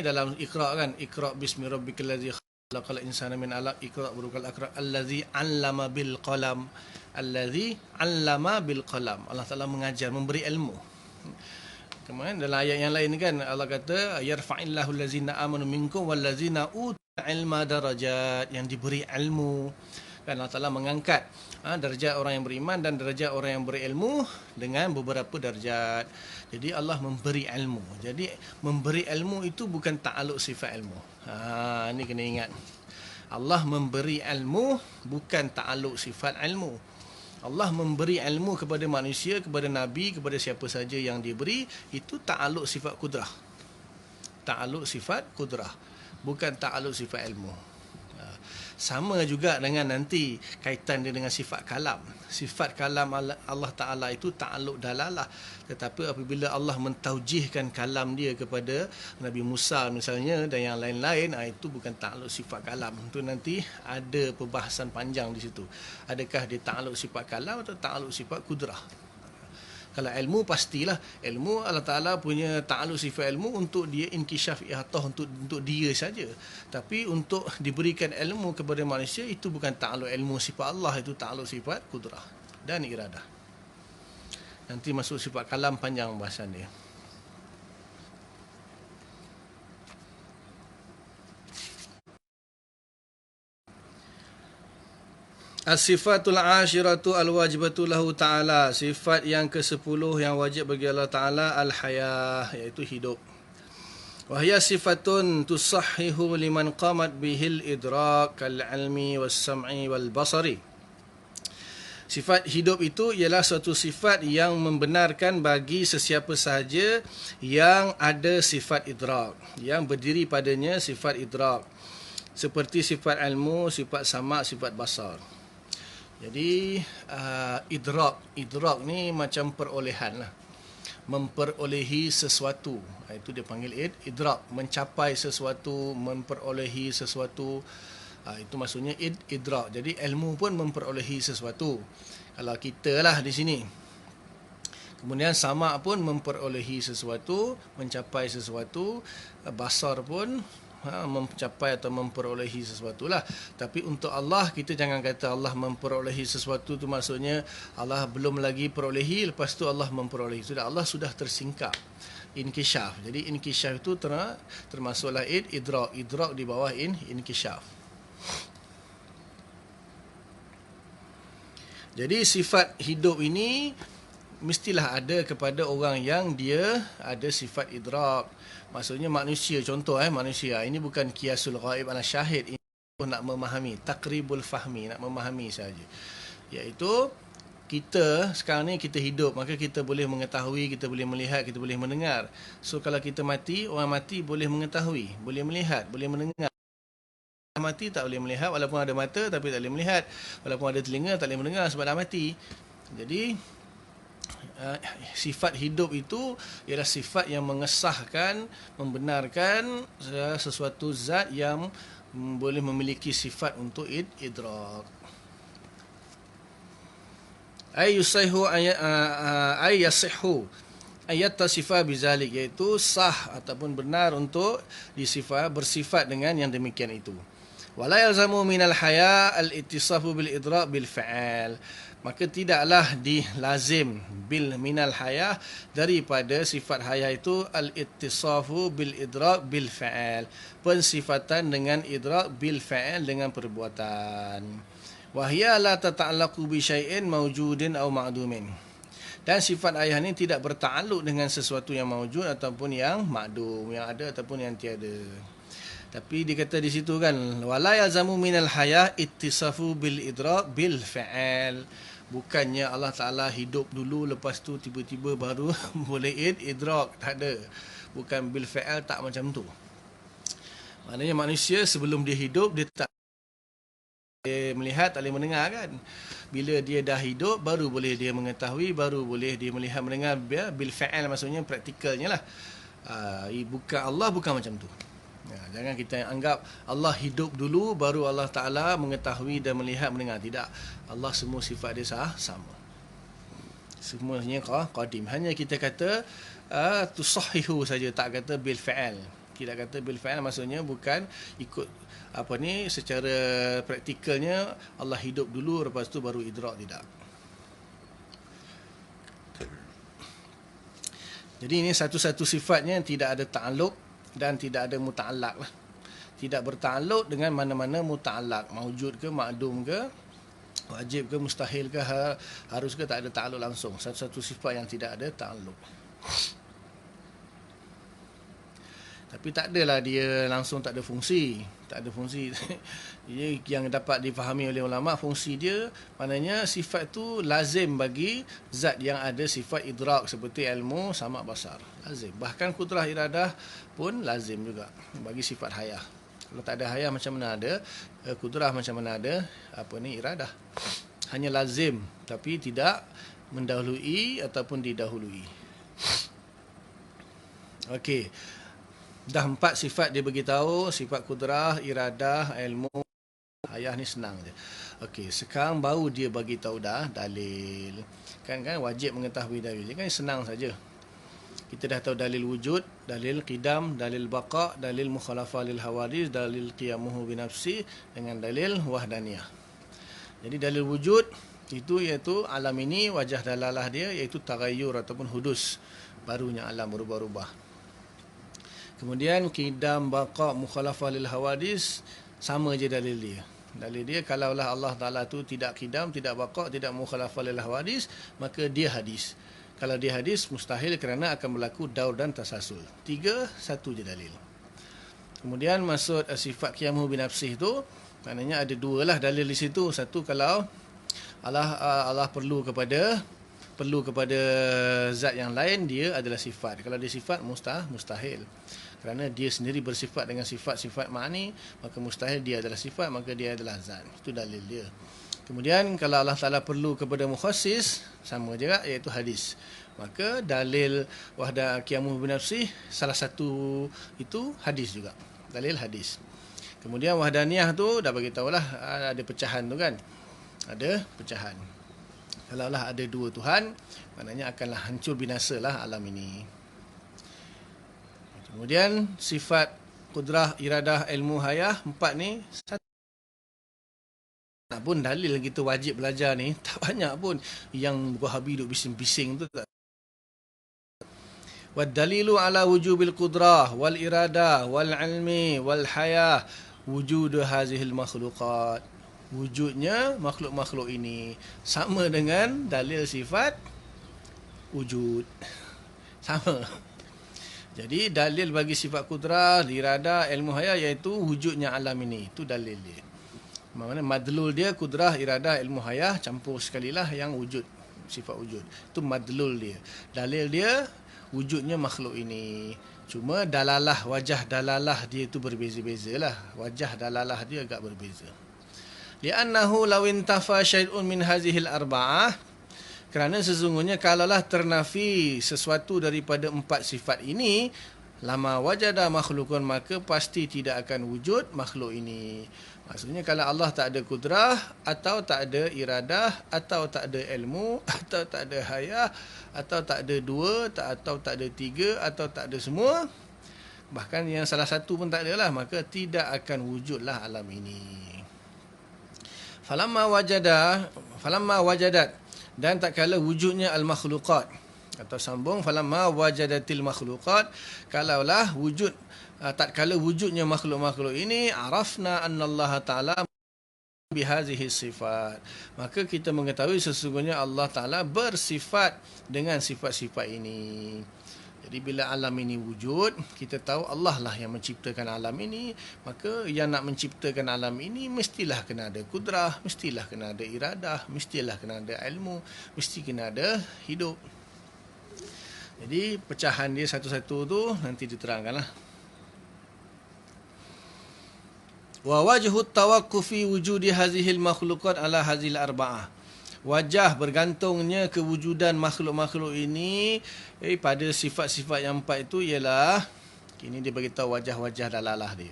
dalam Iqra kan, Iqra bismi rabbikal ladzi khalaqal insana min 'alaq, Iqra burukal akram allazi 'allama bil qalam. Allazi 'allama bil qalam. Allah Taala mengajar, memberi ilmu. Kemudian dalam ayat yang lain kan Allah kata yarfa'illahu allazina amanu minkum wallazina utul ilma darajat, yang diberi ilmu. Kan Allah Taala mengangkat darjat orang yang beriman dan darjat orang yang berilmu dengan beberapa darjat. Jadi Allah memberi ilmu. Jadi memberi ilmu itu bukan ta'alluq sifat ilmu. Ini kena ingat. Allah memberi ilmu bukan ta'alluq sifat ilmu. Allah memberi ilmu kepada manusia, kepada Nabi, kepada siapa saja yang diberi, itu ta'alluq sifat kudrah. Ta'alluq sifat kudrah, bukan ta'alluq sifat ilmu. Sama juga dengan nanti kaitan dia dengan sifat kalam. Sifat kalam Allah Ta'ala itu ta'alluq dalalah. Tetapi apabila Allah mentaujihkan kalam dia kepada Nabi Musa misalnya dan yang lain-lain, itu bukan ta'alluq sifat kalam. Itu nanti ada perbahasan panjang di situ. Adakah dia ta'alluq sifat kalam atau ta'alluq sifat kudrah? Kalau ilmu, pastilah ilmu Allah Ta'ala punya ta'alluq sifat ilmu untuk dia inkisyaf ihatah, untuk dia saja. Tapi untuk diberikan ilmu kepada manusia, itu bukan ta'alluq ilmu sifat Allah, itu ta'alluq sifat kudrah dan iradah. Nanti masuk sifat kalam, panjang bahasan dia. As-sifatul ashiratu al-wajibatu lahu ta'ala. Sifat yang ke-10 yang wajib bagi Allah Ta'ala, al-hayah, iaitu hidup. Wahya sifatun tusahhihu liman qamat bihil idrak kal-ilmi was-sam'i wal-basari. Sifat hidup itu ialah suatu sifat yang membenarkan bagi sesiapa sahaja yang ada sifat idrak, yang berdiri padanya sifat idrak, seperti sifat ilmu, sifat sama', sifat basar. Jadi idrak ni macam perolehan lah. Memperolehi sesuatu, itu dia panggil idrak. Mencapai sesuatu, memperolehi sesuatu, itu maksudnya idrak. Jadi ilmu pun memperolehi sesuatu. Kalau kita lah di sini. Kemudian sama pun memperolehi sesuatu, mencapai sesuatu. Basar pun mencapai atau memperolehi sesuatu lah. Tapi untuk Allah, kita jangan kata Allah memperolehi sesuatu tu maksudnya Allah belum lagi perolehi, lepas tu Allah memperolehi. Allah sudah tersingkap, inkisyaf. Jadi inkisyaf itu termasuklah idrak di bawah inkisyaf. Jadi sifat hidup ini mestilah ada kepada orang yang dia ada sifat idrak. Maksudnya manusia, contoh manusia. Ini bukan kiasul ghaib ala syahid. Ini nak memahami, takribul fahmi, nak memahami saja. Iaitu kita sekarang ni kita hidup, maka kita boleh mengetahui, kita boleh melihat, kita boleh mendengar. So kalau kita mati, orang mati boleh mengetahui, boleh melihat, boleh mendengar. Mati tak boleh melihat, walaupun ada mata tapi tak boleh melihat, walaupun ada telinga tak boleh mendengar sebab dah mati. Jadi sifat hidup itu ialah sifat yang mengesahkan, membenarkan sesuatu zat yang boleh memiliki sifat untuk idrak. Ay yusayhu ay yasihhu ayat tasifah bizalik, iaitu sah ataupun benar untuk bersifat dengan yang demikian itu. Wala yalzamu minal haya al-ittisafu bil idrak bil fa'al. Maka tidaklah dilazim bil minal haya, daripada sifat haya itu al-ittisafu bil idrak bil fa'al, pensifatan dengan idrak bil fa'al, dengan perbuatan. Wa hiya la tata'allaqu bi syai'in mawjudin aw ma'dumin. Dan sifat ayah ni tidak bertakluk dengan sesuatu yang mawjud ataupun yang ma'dum, yang ada ataupun yang tiada. Tapi dikata di situ kan, wala yazamu minal haya ittisafu bil idrak bil fa'al. Bukannya Allah Ta'ala hidup dulu, lepas tu tiba-tiba baru boleh idrak. Tak ada. Bukan bil fa'al, tak macam tu. Maknanya manusia sebelum dia hidup, dia tak boleh melihat, tak boleh mendengar kan. Bila dia dah hidup, baru boleh dia mengetahui, baru boleh dia melihat, mendengar. Bil fa'al maksudnya praktikalnya lah. Bukan Allah, bukan macam tu. Jangan kita anggap Allah hidup dulu baru Allah Ta'ala mengetahui dan melihat, mendengar. Tidak. Allah semua sifat dia sama. Semuanya qadim. Hanya kita kata tusahihu saja, tak kata bil fa'al. Tidak kata bil fa'al maksudnya bukan ikut secara praktikalnya Allah hidup dulu lepas tu baru idrak, tidak. Jadi ini satu-satu sifatnya tidak ada ta'alluq dan tidak ada muta'allaq lah. Tidak berta'alluq dengan mana-mana muta'allaq. Maujud ke, ma'dum ke, wajib ke, mustahil ke, harus ke, tak ada ta'alluq langsung. Satu-satu sifat yang tidak ada ta'alluq. Tapi tak adalah dia langsung tak ada fungsi. Tak ada fungsi. Yang dapat difahami oleh ulama, fungsi dia maknanya sifat tu lazim bagi zat yang ada sifat idrak seperti ilmu, sama, basar. Lazim. Bahkan kudrah iradah pun lazim juga bagi sifat hayah. Kalau tak ada hayah macam mana ada kudrah, macam mana ada iradah. Hanya lazim tapi tidak mendahului ataupun didahului. Okey. Dah 4 sifat dia beritahu, sifat kudrah, iradah, ilmu, hayah ni senang je. Okey, sekarang baru dia bagi tahu dah dalil. Kan wajib mengetahui dalil. Kan senang saja. Kita dah tahu dalil wujud, dalil qidam, dalil baqa, dalil mukhalafah lil hawadis, dalil qiyamuhu bi nafsi dengan dalil wahdaniyah. Jadi dalil wujud itu iaitu alam ini, wajah dalalah dia iaitu taghayyur ataupun hudus, barunya alam berubah-ubah. Kemudian qidam, baqa, mukhalafah lil hawadis, sama je dalil dia. Dalil dia kalaulah Allah Ta'ala tu tidak qidam, tidak baqa, tidak mukhalafah lil hawadis, maka dia hadis. Kalau dia hadis, mustahil kerana akan berlaku daur dan tasasul. 3, satu je dalil. Kemudian maksud sifat qiyamuhu bi nafsih tu, maknanya ada 2 lah dalil di situ. Satu, kalau Allah perlu kepada zat yang lain, dia adalah sifat. Kalau dia sifat, mustahil. Kerana dia sendiri bersifat dengan sifat-sifat ma'ani, maka mustahil dia adalah sifat, maka dia adalah zat. Itu dalil dia. Kemudian kalau Allah Ta'ala perlu kepada mukhassis, sama juga, iaitu hadis. Maka dalil wahda qiyamuhu bi nafsih, salah satu itu hadis juga. Dalil hadis. Kemudian wahdaniyah tu dah bagi tahulah ada pecahan tu kan. Ada pecahan. Kalaulah ada 2 Tuhan, maknanya akanlah hancur binasalah alam ini. Kemudian sifat kudrah, iradah, ilmu, hayah, 4 ni satu pun dalil kita wajib belajar ni tak banyak pun. Yang Wahabi duk bising-bising tu tak. Wad dalilu ala wujubil qudrah wal iradah wal ilmi wal hayah wujud hazihil makhluqat. Wujudnya makhluk-makhluk ini sama dengan dalil sifat wujud. Sama. Jadi dalil bagi sifat kudrah, iradah, ilmu hayah iaitu wujudnya alam ini. Itu dalil dia. Maksudnya madlul dia kudrah, iradah, ilmu hayah campur sekali lah yang wujud, sifat wujud. Itu madlul dia. Dalil dia wujudnya makhluk ini. Cuma dalalah, wajah dalalah dia itu berbeza-beza lah. Wajah dalalah dia agak berbeza. Li'annahu law intafa syai'un min hazihil arba'ah, kerana sesungguhnya kalaulah ternafi sesuatu daripada 4 sifat ini, lama wajada makhlukun, maka pasti tidak akan wujud makhluk ini. Maksudnya kalau Allah tak ada kudrah, atau tak ada iradah, atau tak ada ilmu, atau tak ada hayah, atau tak ada 2, atau tak ada 3, atau tak ada semua, bahkan yang salah satu pun tak ada lah, maka tidak akan wujudlah alam ini. Falamma wajadat, dan tak kala wujudnya al-makhluqat, atau sambung falamma wajadatil makhluqat, kalaulah wujud tak kala wujudnya makhluk-makhluk ini, arafna annallaha ta'ala bihazihi sifat, maka kita mengetahui sesungguhnya Allah Ta'ala bersifat dengan sifat-sifat ini. Jadi bila alam ini wujud, kita tahu Allah lah yang menciptakan alam ini, maka yang nak menciptakan alam ini mestilah kena ada kudrah, mestilah kena ada iradah, mestilah kena ada ilmu, mesti kena ada hidup. Jadi pecahan dia satu-satu tu nanti diterangkanlah. Wa wajhu tawaqqufi wujudi hazihil makhluqat ala hazil arba'ah. Wajah bergantungnya kewujudan makhluk-makhluk ini pada sifat-sifat yang empat itu ialah, ini dia bagi tahu wajah-wajah dalalah dia.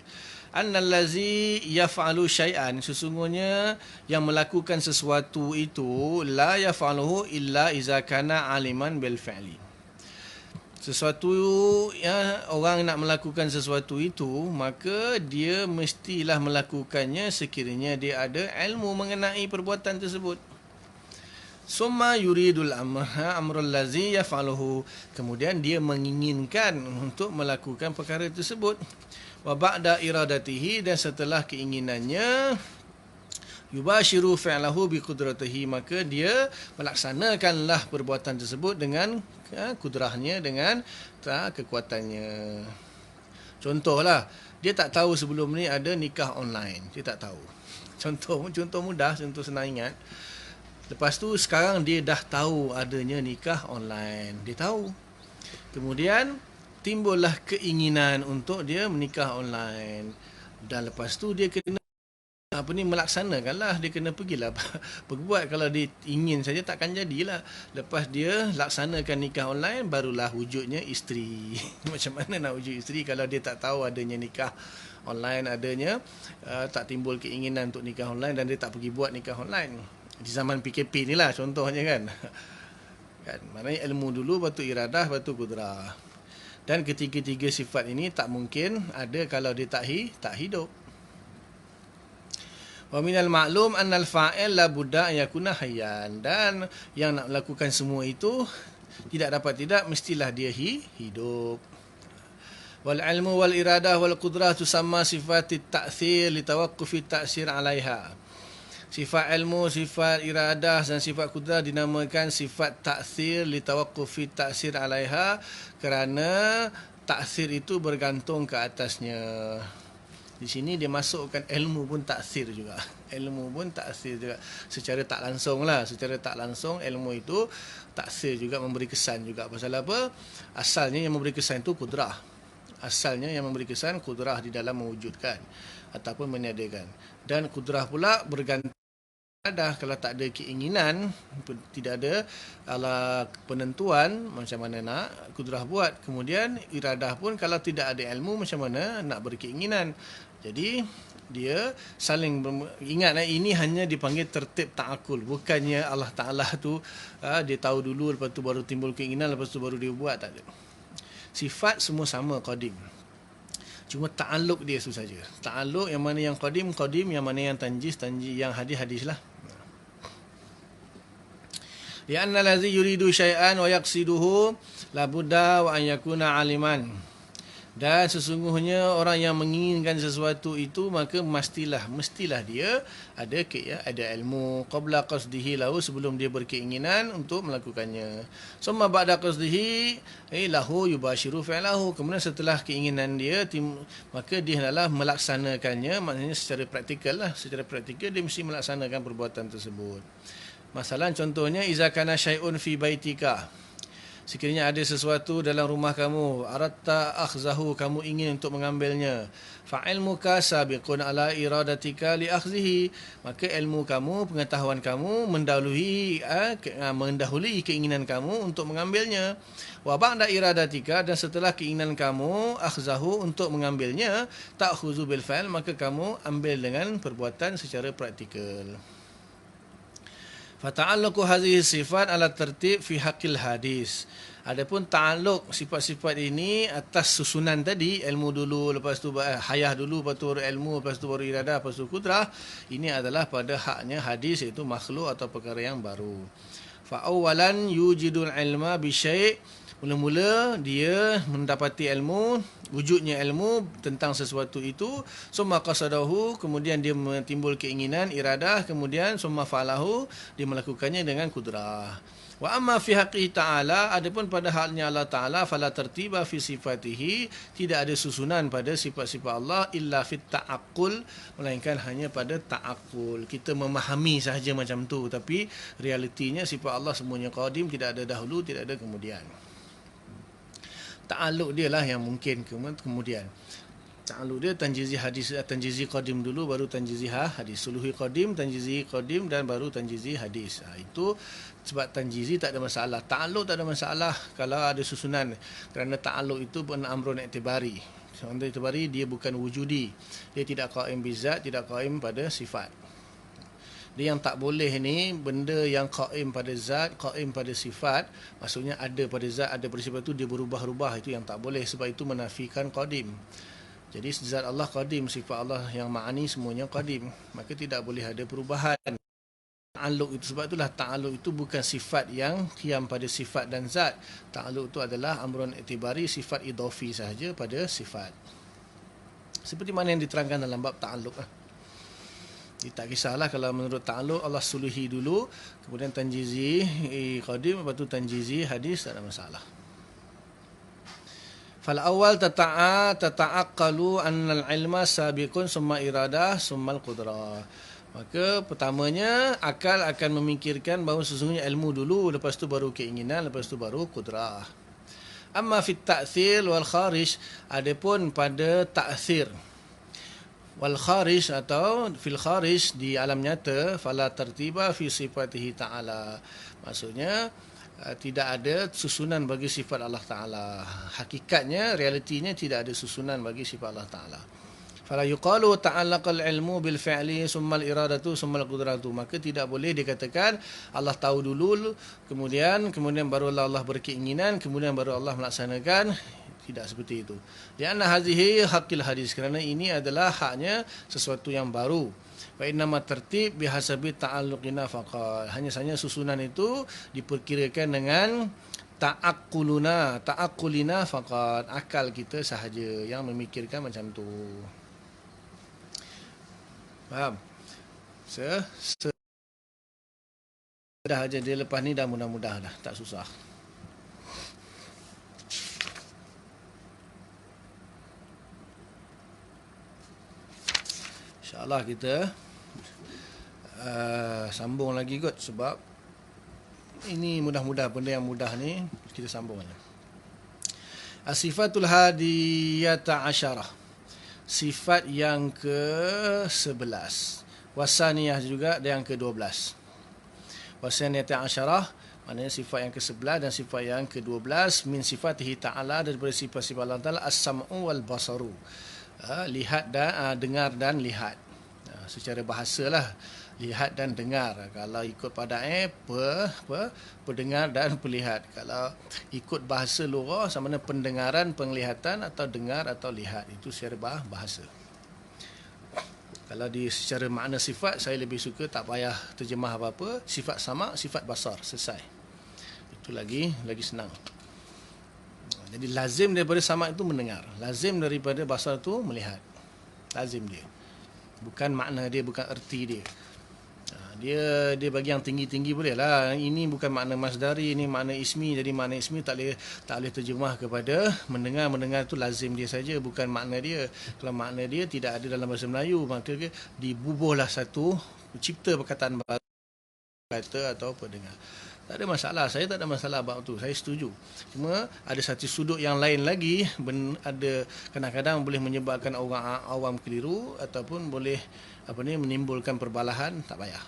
Annallazi yaf'alu syai'an, sesungguhnya yang melakukan sesuatu itu la yaf'aluhu illa iza kana aliman bil fi'li. Sesuatu yang orang nak melakukan sesuatu itu, maka dia mestilah melakukannya sekiranya dia ada ilmu mengenai perbuatan tersebut. Summa yuridul amrul lazi yaf'aluhu, kemudian dia menginginkan untuk melakukan perkara tersebut. Wa ba'da iradatihi, dan setelah keinginannya, yubashiru fi'lahu bi qudratihi, maka dia melaksanakanlah perbuatan tersebut dengan kudrahnya, dengan kekuatannya. Contohlah, dia tak tahu sebelum ni ada nikah online, dia tak tahu. Contoh mudah, contoh senang ingat. Lepas tu sekarang dia dah tahu adanya nikah online. Dia tahu. Kemudian timbullah keinginan untuk dia menikah online. Dan lepas tu dia kena melaksanakanlah. Dia kena pergilah berbuat. Kalau dia ingin saja takkan jadilah. Lepas dia laksanakan nikah online, barulah wujudnya isteri. Macam mana nak wujud isteri kalau dia tak tahu adanya nikah online, adanya tak timbul keinginan untuk nikah online dan dia tak pergi buat nikah online. Di zaman PKP ni lah contohnya kan. Maknanya ilmu dulu, lepas tu iradah, lepas tu kudrah. Dan ketiga-tiga sifat ini tak mungkin ada kalau dia tak hidup. Wa minal ma'lum annal fa'il la budda yakuna hayyan, dan yang nak melakukan semua itu tidak dapat tidak mestilah dia hidup. Wal ilmu wal iradah wal qudrah tusamma sifatit ta'thir li tawaqqufi ta'sir 'alaiha. Sifat ilmu, sifat iradah dan sifat kudrah dinamakan sifat ta'thir li tawaqqufi ta'sir 'alaiha, kerana ta'sir itu bergantung ke atasnya. Di sini dia masukkan ilmu pun ta'sir juga. Ilmu pun ta'sir juga. Secara tak langsung lah. Secara tak langsung ilmu itu ta'sir juga, memberi kesan juga. Pasal apa? Asalnya yang memberi kesan itu kudrah. Asalnya yang memberi kesan kudrah di dalam mewujudkan ataupun meniadakan. Dan kudrah pula bergantung ada, kalau tak ada keinginan, tidak ada ala penentuan macam mana nak kudrah buat. Kemudian iradah pun kalau tidak ada ilmu macam mana nak berkeinginan. Jadi dia saling ingat, ini hanya dipanggil tertib ta'akul. Bukannya Allah Ta'ala tu dia tahu dulu, lepas tu baru timbul keinginan, lepas tu baru dia buat. Tak ada. Sifat semua sama, qadim. Cuma ta'aluk dia tu saja. Ta'aluk yang mana yang qadim, yang mana yang tanjis, yang hadis lah. Lianna allazi yuridu syai'an wa yaqsiduhu la budda wa an yakuna aliman. Dan sesungguhnya orang yang menginginkan sesuatu itu, maka mestilah dia ada ilmu qabla qasdihi lahu, sebelum dia berkeinginan untuk melakukannya. Summa ba'da qasdihi lahu yubashiru fi'lahu. Kemudian setelah keinginan dia, maka dia hendaklah melaksanakannya. Maknanya secara praktikal lah. Secara praktikal dia mesti melaksanakan perbuatan tersebut. Masalah contohnya, iza kana syai'un fi baitika, sekiranya ada sesuatu dalam rumah kamu, aratta akhzahu, kamu ingin untuk mengambilnya, fa ilmuka sabiqun ala iradatika li akhzihi, maka ilmu kamu, pengetahuan kamu mendahului keinginan kamu untuk mengambilnya. Wa ba'da iradatika, dan setelah keinginan kamu akhzahu untuk mengambilnya, ta'khuzu bil fa'il, maka kamu ambil dengan perbuatan secara praktikal. Fata'alluqu hadhihi sifat ala tertib fi haqqil hadis. Adapun ta'alluq sifat-sifat ini atas susunan tadi, ilmu dulu, lepas tu hayah dulu, lepas tu ilmu, lepas tu baru iradah, lepas tu kudrah, ini adalah pada haknya hadis, iaitu makhluk atau perkara yang baru. Fa awalan yujidul ilma bi syai', Mula-mula dia mendapati ilmu, wujudnya ilmu tentang sesuatu itu, summa qasadahu, kemudian dia timbul keinginan, iradah, kemudian summa fa'alahu, dia melakukannya dengan kudrah. Wa amma fi haqqi ta'ala, adapun pada haknya Allah Ta'ala, fala tertiba fi sifatihi, tidak ada susunan pada sifat-sifat Allah, illa fit ta'aqqul, melainkan hanya pada ta'aqqul. Kita memahami sahaja macam tu, tapi realitinya sifat Allah semuanya qadim, tidak ada dahulu, tidak ada kemudian. Ta'alluq dia lah yang mungkin kemudian. Ta'alluq dia tanjizi hadis, tanjizi qadim dulu, baru tanjizi hadis. Suluhi qadim, tanjizi qadim, dan baru tanjizi hadis. Itu sebab tanjizi tak ada masalah. Ta'alluq tak ada masalah kalau ada susunan. Kerana ta'alluq itu pun amrun i'tibari. Amrun i'tibari dia bukan wujudi. Dia tidak qaim bizat, tidak qaim pada sifat. Dia yang tak boleh ni, benda yang qaim pada zat, qaim pada sifat, maksudnya ada pada zat, ada pada sifat tu dia berubah-ubah, itu yang tak boleh, sebab itu menafikan qadim. Jadi zat Allah qadim, sifat Allah yang ma'ani semuanya qadim, maka tidak boleh ada perubahan. Ta'alluq itu, sebab itulah ta'alluq itu bukan sifat yang qiyam pada sifat dan zat. Ta'alluq itu adalah amrun i'tibari, sifat idhafi sahaja pada sifat. Seperti mana yang diterangkan dalam bab ta'alluq. Tak kisahlah kalau menurut ta'alluq Allah suluhi dulu, kemudian tanjizi qadim, lepas tu tanjizi hadis, tak ada masalah. Fal awal tata'aqqalu annal ilma sabiqun summa iradah summa al-qudrah. Maka pertamanya akal akan memikirkan bahawa sesungguhnya ilmu dulu, lepas tu baru keinginan, lepas tu baru qudrah. Amma fit ta'thir wal kharij, adapun pada ta'thir wal kharij atau fil kharij, di alam nyata, fala tertiba fi sifatihi ta'ala, maksudnya tidak ada susunan bagi sifat Allah Ta'ala. Hakikatnya, realitinya tidak ada susunan bagi sifat Allah Ta'ala. Fala yuqalu ta'allaqal ilmu bil fi'li summa al iradatu summa al qudratu, maka tidak boleh dikatakan Allah tahu dulu, kemudian baru Allah berkeinginan, kemudian baru Allah melaksanakan. Tidak seperti itu. Lianna hazihi haqqil hadis, kerana ini adalah haknya sesuatu yang baru. Wa innama tertib bihasabi ta'alluqina faqat, hanya saja susunan itu diperkirakan dengan ta'aqulina faqat, akal kita sahaja yang memikirkan macam tu. Faham? Dah aja dia lepas ni dah mudah-mudah dah, tak susah. InsyaAllah kita sambung lagi kot, sebab ini mudah-mudah, benda yang mudah ni kita sambung aja. As-sifatul hadiyata asyarah, sifat yang ke-11. Wasaniyah juga, dan yang ke-12. Wasaniyata asyarah maknanya sifat yang ke-11 dan sifat yang ke-12. Min sifatihi ta'ala, daripada sifat-sifat Allah Ta'ala, as-sam'u wal basaru, lihat dan dengar dan lihat. Secara bahasa lah, lihat dan dengar. Kalau ikut pada pendengar dan pelihat. Kalau ikut bahasa lughah, sama ada pendengaran, penglihatan, atau dengar atau lihat. Itu secara bahasa. Kalau secara makna sifat, saya lebih suka tak payah terjemah apa-apa. Sifat sama, sifat basar, selesai. Itu lagi senang. Jadi lazim daripada sama itu mendengar, lazim daripada basar itu melihat. Lazim dia. Bukan makna dia, bukan erti dia. Dia bagi yang tinggi-tinggi boleh lah. Ini bukan makna masdari, ini makna ismi. Jadi makna ismi tak boleh terjemah kepada mendengar. Mendengar itu lazim dia saja, bukan makna dia. Kalau makna dia tidak ada dalam bahasa Melayu, maka dibubuhlah satu, cipta perkataan baru, kata atau pendengar. Tak ada masalah, saya tak ada masalah bab tu, saya setuju. Cuma ada satu sudut yang lain lagi, ada kadang-kadang boleh menyebabkan orang awam keliru, ataupun boleh menimbulkan perbalahan, tak payah.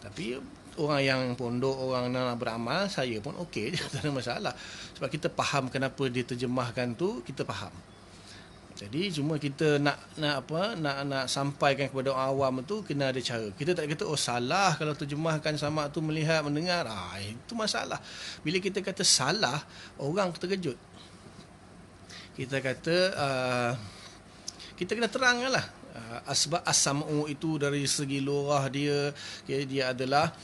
Tapi orang yang pondok, orang nak beramal, saya pun okey je, tak ada masalah. Sebab kita faham kenapa dia terjemahkan tu, kita faham. Jadi cuma kita nak sampaikan kepada orang awam tu, kena ada cara. Kita tak kata salah kalau terjemahkan sama tu melihat, mendengar. Itu masalah. Bila kita kata salah, orang terkejut. Kita kata kita kena teranglah. Asbab as-sam'u itu dari segi lughah dia, dia adalah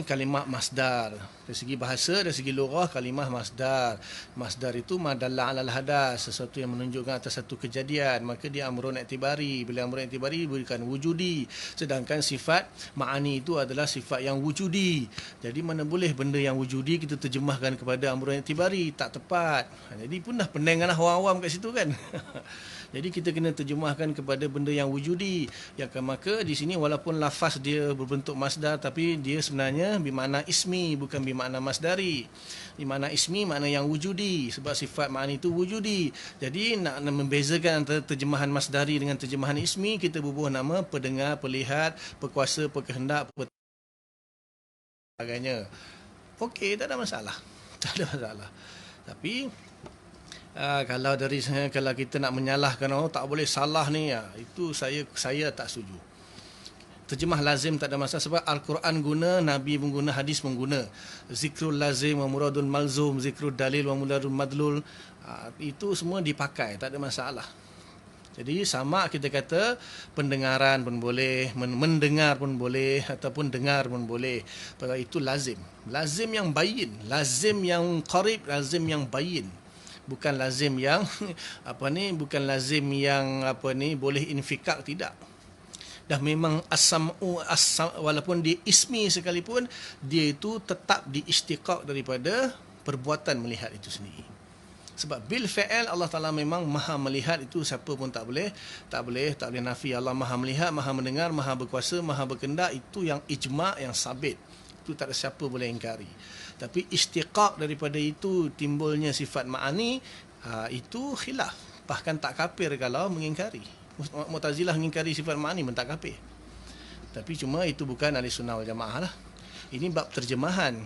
kalimah masdar. Dari segi bahasa, dari segi lughah, kalimah masdar. Masdar itu madalla alal hadas, sesuatu yang menunjukkan atas satu kejadian, maka dia amrun i'tibari. Bila amrun i'tibari bukan wujudi. Sedangkan sifat ma'ani itu adalah sifat yang wujudi. Jadi mana boleh benda yang wujudi kita terjemahkan kepada amrun i'tibari, tak tepat. Jadi pun dah pening lah orang awam kat situ kan. Jadi kita kena terjemahkan kepada benda yang wujudi. Maka di sini walaupun lafaz dia berbentuk masdar, tapi dia sebenarnya bermakna ismi, bukan bermakna masdari. Bermakna ismi, makna yang wujudi. Sebab sifat ma'ani itu wujudi. Jadi nak membezakan antara terjemahan masdari dengan terjemahan ismi, kita bubuh nama pendengar, pelihat, perkuasa, perkehendak, sebagainya. Okey, tak ada masalah. Tak ada masalah. Tapi kalau kita nak menyalahkan orang, tak boleh salah ni, itu saya tak setuju. Terjemah lazim tak ada masalah, sebab Al-Quran guna, Nabi pun guna, hadis pun guna. Zikrul lazim wa muradul malzum, zikrul dalil wa muradul madlul, itu semua dipakai, tak ada masalah. Jadi sama kita kata pendengaran pun boleh, mendengar pun boleh, ataupun dengar pun boleh. Sebab itu lazim. Lazim yang bayin, lazim yang qarib, lazim yang bayin. Bukan lazim yang bukan lazim yang boleh infikak, tidak. Dah memang as-sam'u walaupun dia ismi sekalipun, dia itu tetap diistiqaq daripada perbuatan melihat itu sendiri. Sebab bil fa'al Allah Taala memang maha melihat, itu siapa pun tak boleh nafi. Allah maha melihat, maha mendengar, maha berkuasa, maha berkehendak, itu yang ijma', yang sabit. Itu tak ada siapa boleh ingkari. Tapi istiqaq daripada itu timbulnya sifat ma'ani, itu khilaf. Bahkan tak kafir kalau mengingkari. Mu'tazilah mengingkari sifat ma'ani pun tak kafir. Tapi cuma itu bukan ahli sunnah wal jamaah lah. Ini bab terjemahan.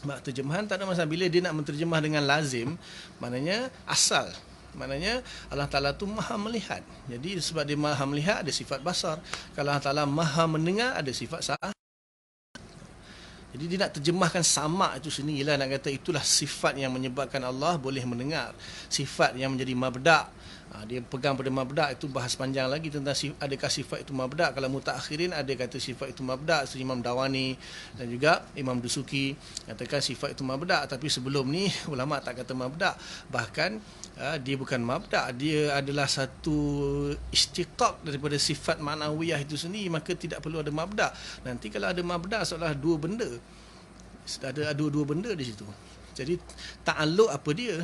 Bab terjemahan tak ada masalah. Bila dia nak menterjemah dengan lazim, maknanya asal. Maknanya Allah Ta'ala tu maha melihat. Jadi sebab dia maha melihat, ada sifat basar. Kalau Allah Ta'ala maha mendengar, ada sifat sa'ah. Jadi dia nak terjemahkan sama itu sendirilah, nak kata itulah sifat yang menyebabkan Allah boleh mendengar. Sifat yang menjadi mabda'. Dia pegang pada mabda', itu bahas panjang lagi tentang adakah sifat itu mabda'. Kalau mutaakhirin ada kata sifat itu mabda', Imam Dawani dan juga Imam Dusuki katakan sifat itu mabda'. Tapi sebelum ni ulama tak kata mabda'. Bahkan dia bukan mabda', dia adalah satu istiqaq daripada sifat ma'nawiyah itu sendiri, maka tidak perlu ada mabda'. Nanti kalau ada mabda' seolah dua benda. Ada dua benda di situ. Jadi ta'alluq apa dia?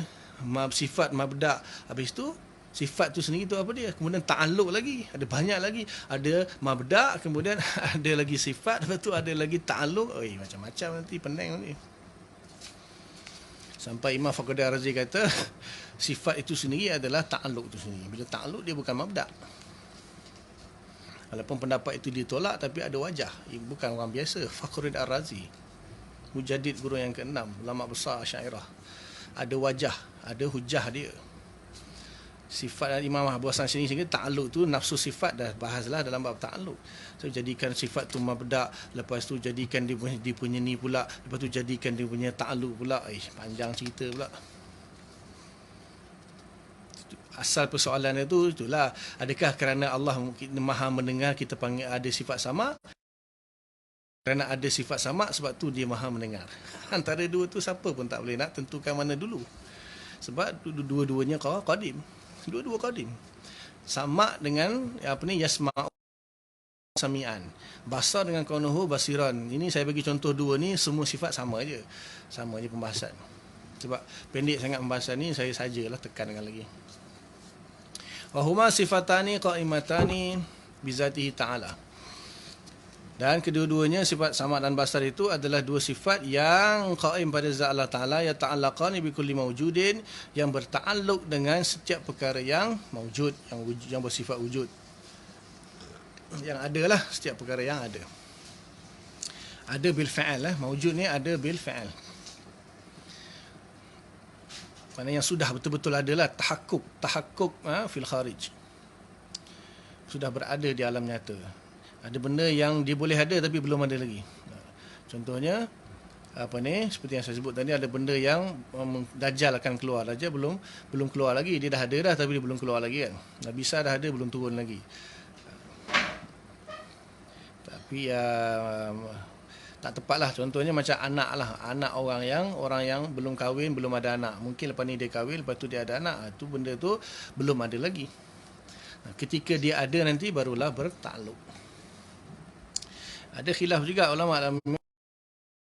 Sifat mabda', habis tu sifat tu sendiri tu apa dia? Kemudian ta'alluq lagi, ada banyak lagi. Ada mabda', kemudian ada lagi sifat, lepas tu ada lagi ta'alluq. Macam-macam nanti, pening nanti. Sampai Imam Fakhruddin Ar-Razi kata sifat itu sendiri adalah ta'alluq itu sendiri. Bila ta'alluq dia bukan mabda'. Walaupun pendapat itu ditolak, tapi ada wajah. Bukan orang biasa. Fakhruddin Ar-Razi, mujaddid guru yang ke-6, ulama besar Asy'ariyah. Ada wajah, ada hujah dia. Sifat Imam Abu Hasan sini sehingga ta'alluq tu nafsu sifat dah bahaslah dalam bab ta'alluq. So jadikan sifat tu mabda', lepas tu jadikan dia punya ni pula, lepas tu jadikan dia punya ta'alluq pula. Panjang cerita pula. Asal persoalan itu itulah, adakah kerana Allah maha mendengar kita panggil ada sifat sama? Kerana ada sifat sama, sebab tu dia maha mendengar. Antara dua tu siapa pun tak boleh nak tentukan mana dulu. Sebab dua-duanya qadim. Dua-dua qadim. Sama dengan yasma'u sami'an. Basar dengan kaunuhu basiran. Ini saya bagi contoh dua ni, semua sifat sama je. Sama je pembahasan. Sebab pendek sangat pembahasan ni, saya sajalah tekankan lagi. Wa huma sifatani qa'imatani bizatihi ta'ala. Dan kedua-duanya sifat sama dan basar itu adalah dua sifat yang qaim pada zat Allah Ta'ala, ya ta'allaqani bi kulli mawjudin, yang berta'alluq dengan setiap perkara yang mawjud, yang bersifat wujud. Yang adalah setiap perkara yang ada. Ada bil fa'al, mawjud ni ada bil fa'al. Mana yang sudah betul-betul adalah tahakkuk fil kharij. Sudah berada di alam nyata. Ada benda yang dia boleh ada tapi belum ada lagi. Contohnya seperti yang saya sebut tadi, ada benda yang Dajjal akan keluar. Dajjal belum keluar lagi, dia dah ada dah tapi dia belum keluar lagi kan. Nabi Isa dah ada, belum turun lagi. Tapi tak tepat lah. Contohnya macam anak lah, anak orang yang belum kahwin, belum ada anak. Mungkin lepas ni dia kahwin, lepas tu dia ada anak, tu benda tu belum ada lagi. Ketika dia ada nanti barulah bertakluk. Ada khilaf juga ulama dalam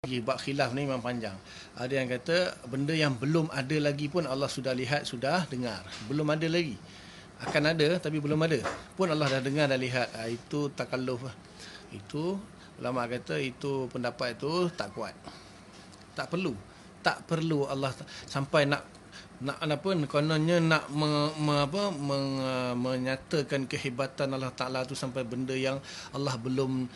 bab khilaf ni memang panjang. Ada yang kata benda yang belum ada lagi pun Allah sudah lihat, sudah dengar. Belum ada lagi, akan ada tapi belum ada pun Allah dah dengar, dah lihat. Itu takalluf. Itu ulama kata itu pendapat itu tak kuat. Tak perlu Allah sampai nak apa, kononnya nak menyatakan kehebatan Allah Taala tu sampai benda yang Allah belum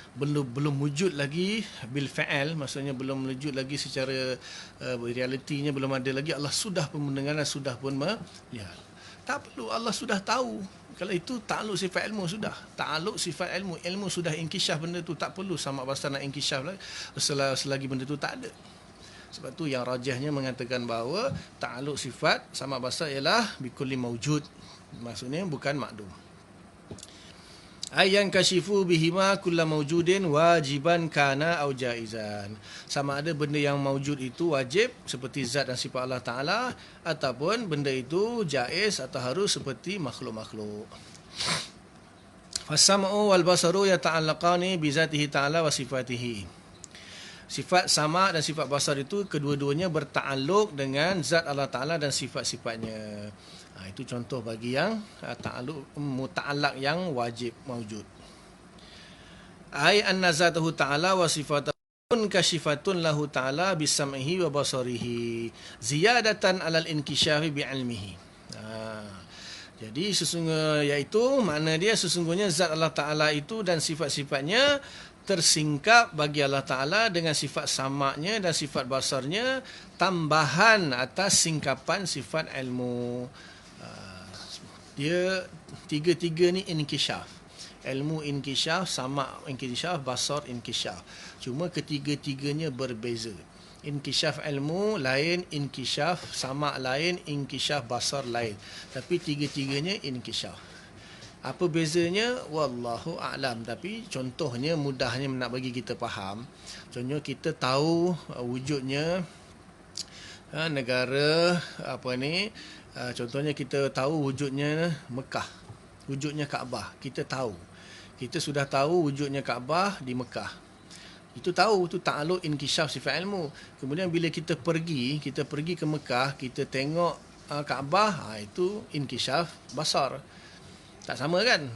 wujud lagi bil fa'al, maksudnya belum wujud lagi secara realitinya, belum ada lagi, Allah sudah pun mendengar, sudah pun melihat. Tak perlu, Allah sudah tahu. Kalau itu takluk sifat ilmu sudah. Takluk sifat ilmu sudah inkishaf benda tu, tak perlu sama bahasa nak inkishaf lagi selagi benda tu tak ada. Sebab tu yang rajahnya mengatakan bahawa takluk sifat sama bahasa ialah bikulli mawjud. Maksudnya bukan makdum. Ayyan kashifu bihima kulla mawjudin wajiban kana au jaizan. Sama ada benda yang mawjud itu wajib seperti zat dan sifat Allah Taala, ataupun benda itu jaiz atau harus seperti makhluk-makhluk. Fasam'u wal basaru yata'allaqani bi zatihi ta'ala wa sifatihi. Sifat sama dan sifat basar itu kedua-duanya bertakluk dengan zat Allah Taala dan sifat-sifatnya. Itu contoh bagi yang ta'alluq muta'allaq yang wajib mawjud. Ai anna zatahu ta'ala wa sifatuhu kashifatun lahu ta'ala bisam'ihi wa basarihi ziyadatan 'alal inkishafi bi'ilmihi. Jadi sesungguhnya, iaitu makna dia sesungguhnya zat Allah Taala itu dan sifat-sifatnya tersingkap bagi Allah Ta'ala dengan sifat samaknya dan sifat basarnya, tambahan atas singkapan sifat ilmu. Dia tiga-tiga ni inkishaf. Ilmu inkishaf, samak inkishaf, basar inkishaf. Cuma ketiga-tiganya berbeza. Inkishaf ilmu lain, inkishaf samak lain, inkishaf basar lain. Tapi tiga-tiganya inkishaf. Apa bezanya? Wallahu a'lam. Tapi contohnya, mudahnya nak bagi kita faham. Contohnya kita tahu wujudnya negara contohnya kita tahu wujudnya Mekah, wujudnya Kaabah. Kita tahu. Kita sudah tahu wujudnya Kaabah di Mekah. Itu tahu, itu ta'aluk inkishaf sifat ilmu. Kemudian bila kita pergi ke Mekah, kita tengok Kaabah, itu inkishaf basar. Tak sama kan?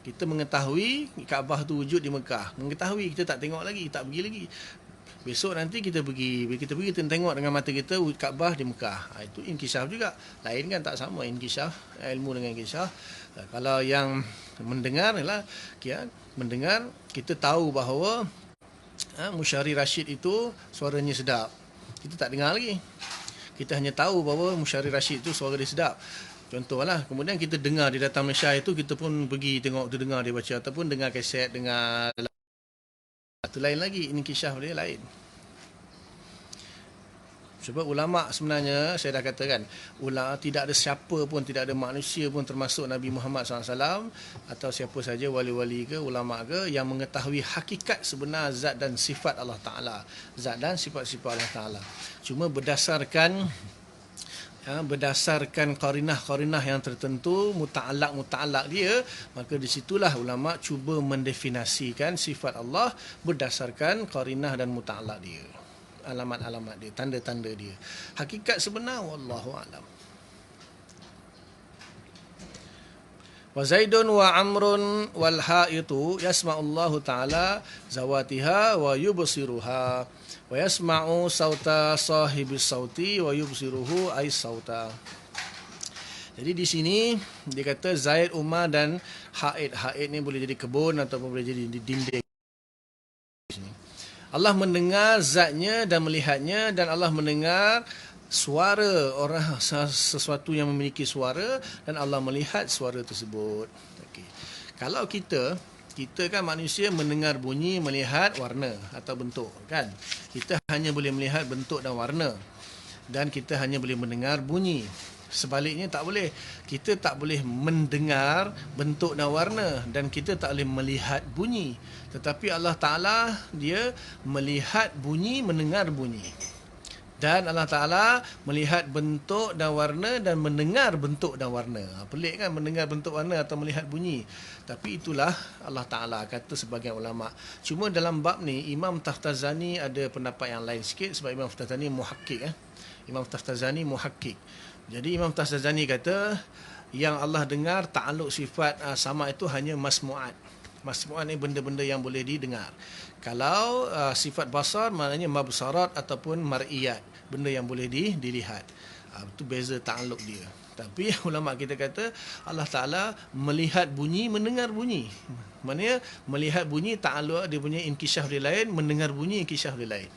Kita mengetahui Kaabah tu wujud di Mekah. Mengetahui, kita tak tengok lagi, tak pergi lagi. Besok nanti kita pergi, kita tengok dengan mata kita Kaabah di Mekah. Itu inkishaf juga. Lain kan, tak sama inkishaf ilmu dengan inkishaf. Kalau yang mendengar ialah mendengar, kita tahu bahawa Musyari Rashid itu suaranya sedap. Kita tak dengar lagi. Kita hanya tahu bahawa Musyari Rashid itu suara dia sedap. Contohlah, kemudian kita dengar dia datang Malaysia itu, kita pun pergi tengok tu, dengar dia baca, ataupun dengar kaset, dengar itu lain lagi, inkishaf dia lain. Sebab ulama sebenarnya, saya dah katakan, ulama tidak ada siapa pun, tidak ada manusia pun termasuk Nabi Muhammad SAW atau siapa saja, wali-wali ke, ulama ke, yang mengetahui hakikat sebenar zat dan sifat Allah Ta'ala, zat dan sifat-sifat Allah Ta'ala. Cuma berdasarkan qarinah-qarinah yang tertentu, muta'allaq dia, maka disitulah ulama cuba mendefinisikan sifat Allah berdasarkan qarinah dan muta'allaq dia, alamat-alamat dia, tanda-tanda dia. Hakikat sebenar wallahu a'lam. Wa Zaidun wa Amrun wal haitu yasma'ullahu ta'ala zawatiha wa yubsiruha wa yasma'u sauta sahibis sauti wa yubsiruhu ay sauta. Jadi di sini dia kata Zaid, Umar dan Haid. Haid ni boleh jadi kebun ataupun boleh jadi dinding. Allah mendengar zatnya dan melihatnya, dan Allah mendengar suara orang, sesuatu yang memiliki suara, dan Allah melihat suara tersebut. Okey. Kalau kita Kita kan manusia mendengar bunyi, melihat warna atau bentuk kan. Kita hanya boleh melihat bentuk dan warna, dan kita hanya boleh mendengar bunyi. Sebaliknya tak boleh. Kita tak boleh mendengar bentuk dan warna, dan kita tak boleh melihat bunyi. Tetapi Allah Ta'ala dia melihat bunyi, mendengar bunyi. Dan Allah Ta'ala melihat bentuk dan warna dan mendengar bentuk dan warna. Pelik kan, mendengar bentuk warna atau melihat bunyi. Tapi itulah Allah Ta'ala, kata sebagian ulama'. Cuma dalam bab ni Imam Taftazani ada pendapat yang lain sikit, sebab Imam Taftazani muhakkik. Imam Taftazani muhakkik. Jadi Imam Taftazani kata yang Allah dengar ta'aluk sifat sama itu hanya masmu'at. Masmu'at ni benda-benda yang boleh didengar. Kalau sifat basar maknanya mabsarat ataupun mar'iyat, benda yang boleh dilihat. Itu beza ta'aluk dia. Tapi ulama kita kata Allah Ta'ala melihat bunyi, mendengar bunyi. Maknanya melihat bunyi ta'aluk dia punya inkisyaf dia lain, mendengar bunyi inkisyaf dia lain.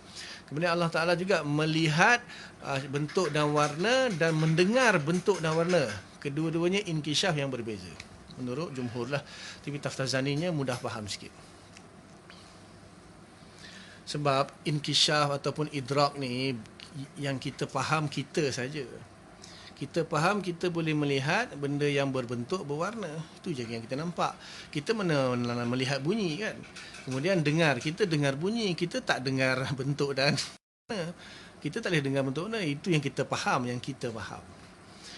Kemudian Allah Ta'ala juga melihat bentuk dan warna dan mendengar bentuk dan warna. Kedua-duanya inkisyaf yang berbeza. Menurut jumhur lah. Tapi Taftazaninya mudah faham sikit. Sebab inkisyaf ataupun idrak ni yang kita faham kita saja. Kita faham kita boleh melihat benda yang berbentuk, berwarna. Itu je yang kita nampak. Kita mana melihat bunyi kan. Kemudian dengar. Kita dengar bunyi. Kita tak dengar bentuk dan warna. Kita tak boleh dengar bentuk warna. Itu yang kita faham, yang kita faham.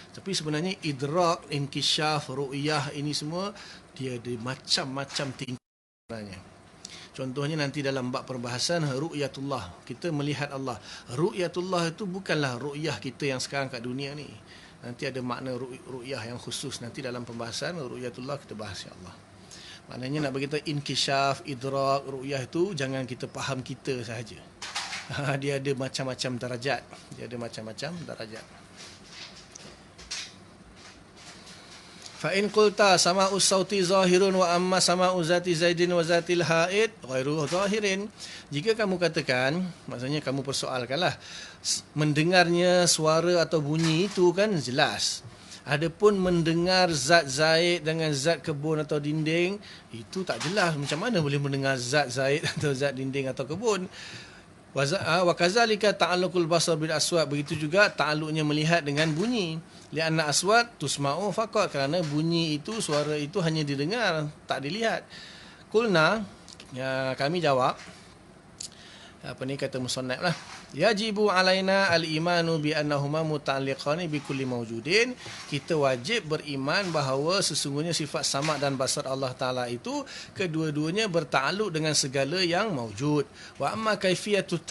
Tapi sebenarnya idrak, inkisyaf, ru'yah ini semua dia ada macam-macam tingkatan sebenarnya. Contohnya nanti dalam bab perbahasan ru'yatullah, kita melihat Allah. Ru'yatullah itu bukanlah ru'yah kita yang sekarang kat dunia ni. Nanti ada makna ru'yah yang khusus. Nanti dalam pembahasan ru'yatullah kita bahas insya-Allah. Maknanya nak beritahu inkisyaf, idrak, ru'yah itu jangan kita faham kita sahaja. Dia ada macam-macam darajat. Dia ada macam-macam darajat. Fa in qulta sama'us sauti zahirun wa amma sama'u zati zaidin wa zatil haid ghairu zahirin. Jika kamu katakan, maksudnya kamu persoalkanlah, mendengarnya suara atau bunyi itu kan jelas. Adapun mendengar zat zaid dengan zat kebun atau dinding, itu tak jelas. Macam mana boleh mendengar zat zaid atau zat dinding atau kebun? Wa kazalika ta'alluqul basar bil aswat, begitu juga ta'alluqnya melihat dengan bunyi. Lianna aswat tusma'u faqat, kerana bunyi itu, suara itu hanya didengar, tak dilihat. Qulna, kami jawab, kata musannaf lah, yajibu alaina al-imanu bi annahuma muta'alliqani bi kulli mawjudin. Kita wajib beriman bahawa sesungguhnya sifat sama' dan basar Allah Ta'ala itu kedua-duanya bertakluk dengan segala yang mawjud. Wa amma kaifiyatut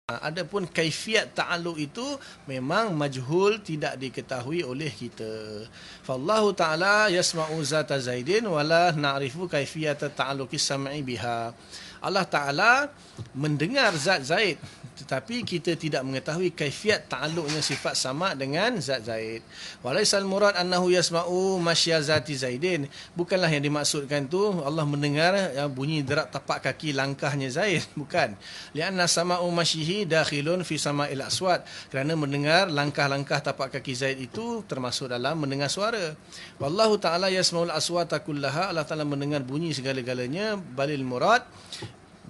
adapun kaifiat ta'alluq itu memang majhul, tidak diketahui oleh kita. Fallahu ta'ala yasma'u zata zaidin wala na'rifu kaifiyata ta'alluqis sam'i biha. Allah Ta'ala mendengar zat Zaid, tetapi kita tidak mengetahui kaifiat ta'alluqnya sifat sama dengan zat Zaid. Walaisal murad annahu yasma'u masya zati Zaidin. Bukanlah yang dimaksudkan tu Allah mendengar bunyi derak tapak kaki langkahnya Zaid. Bukan. Lianna sama'u masyihi dakhilun fi sama'il aswat. Kerana mendengar langkah-langkah tapak kaki Zaid itu termasuk dalam mendengar suara. Wallahu Ta'ala yasma'ul aswata kullaha. Allah Ta'ala mendengar bunyi segala-galanya. Balil murad,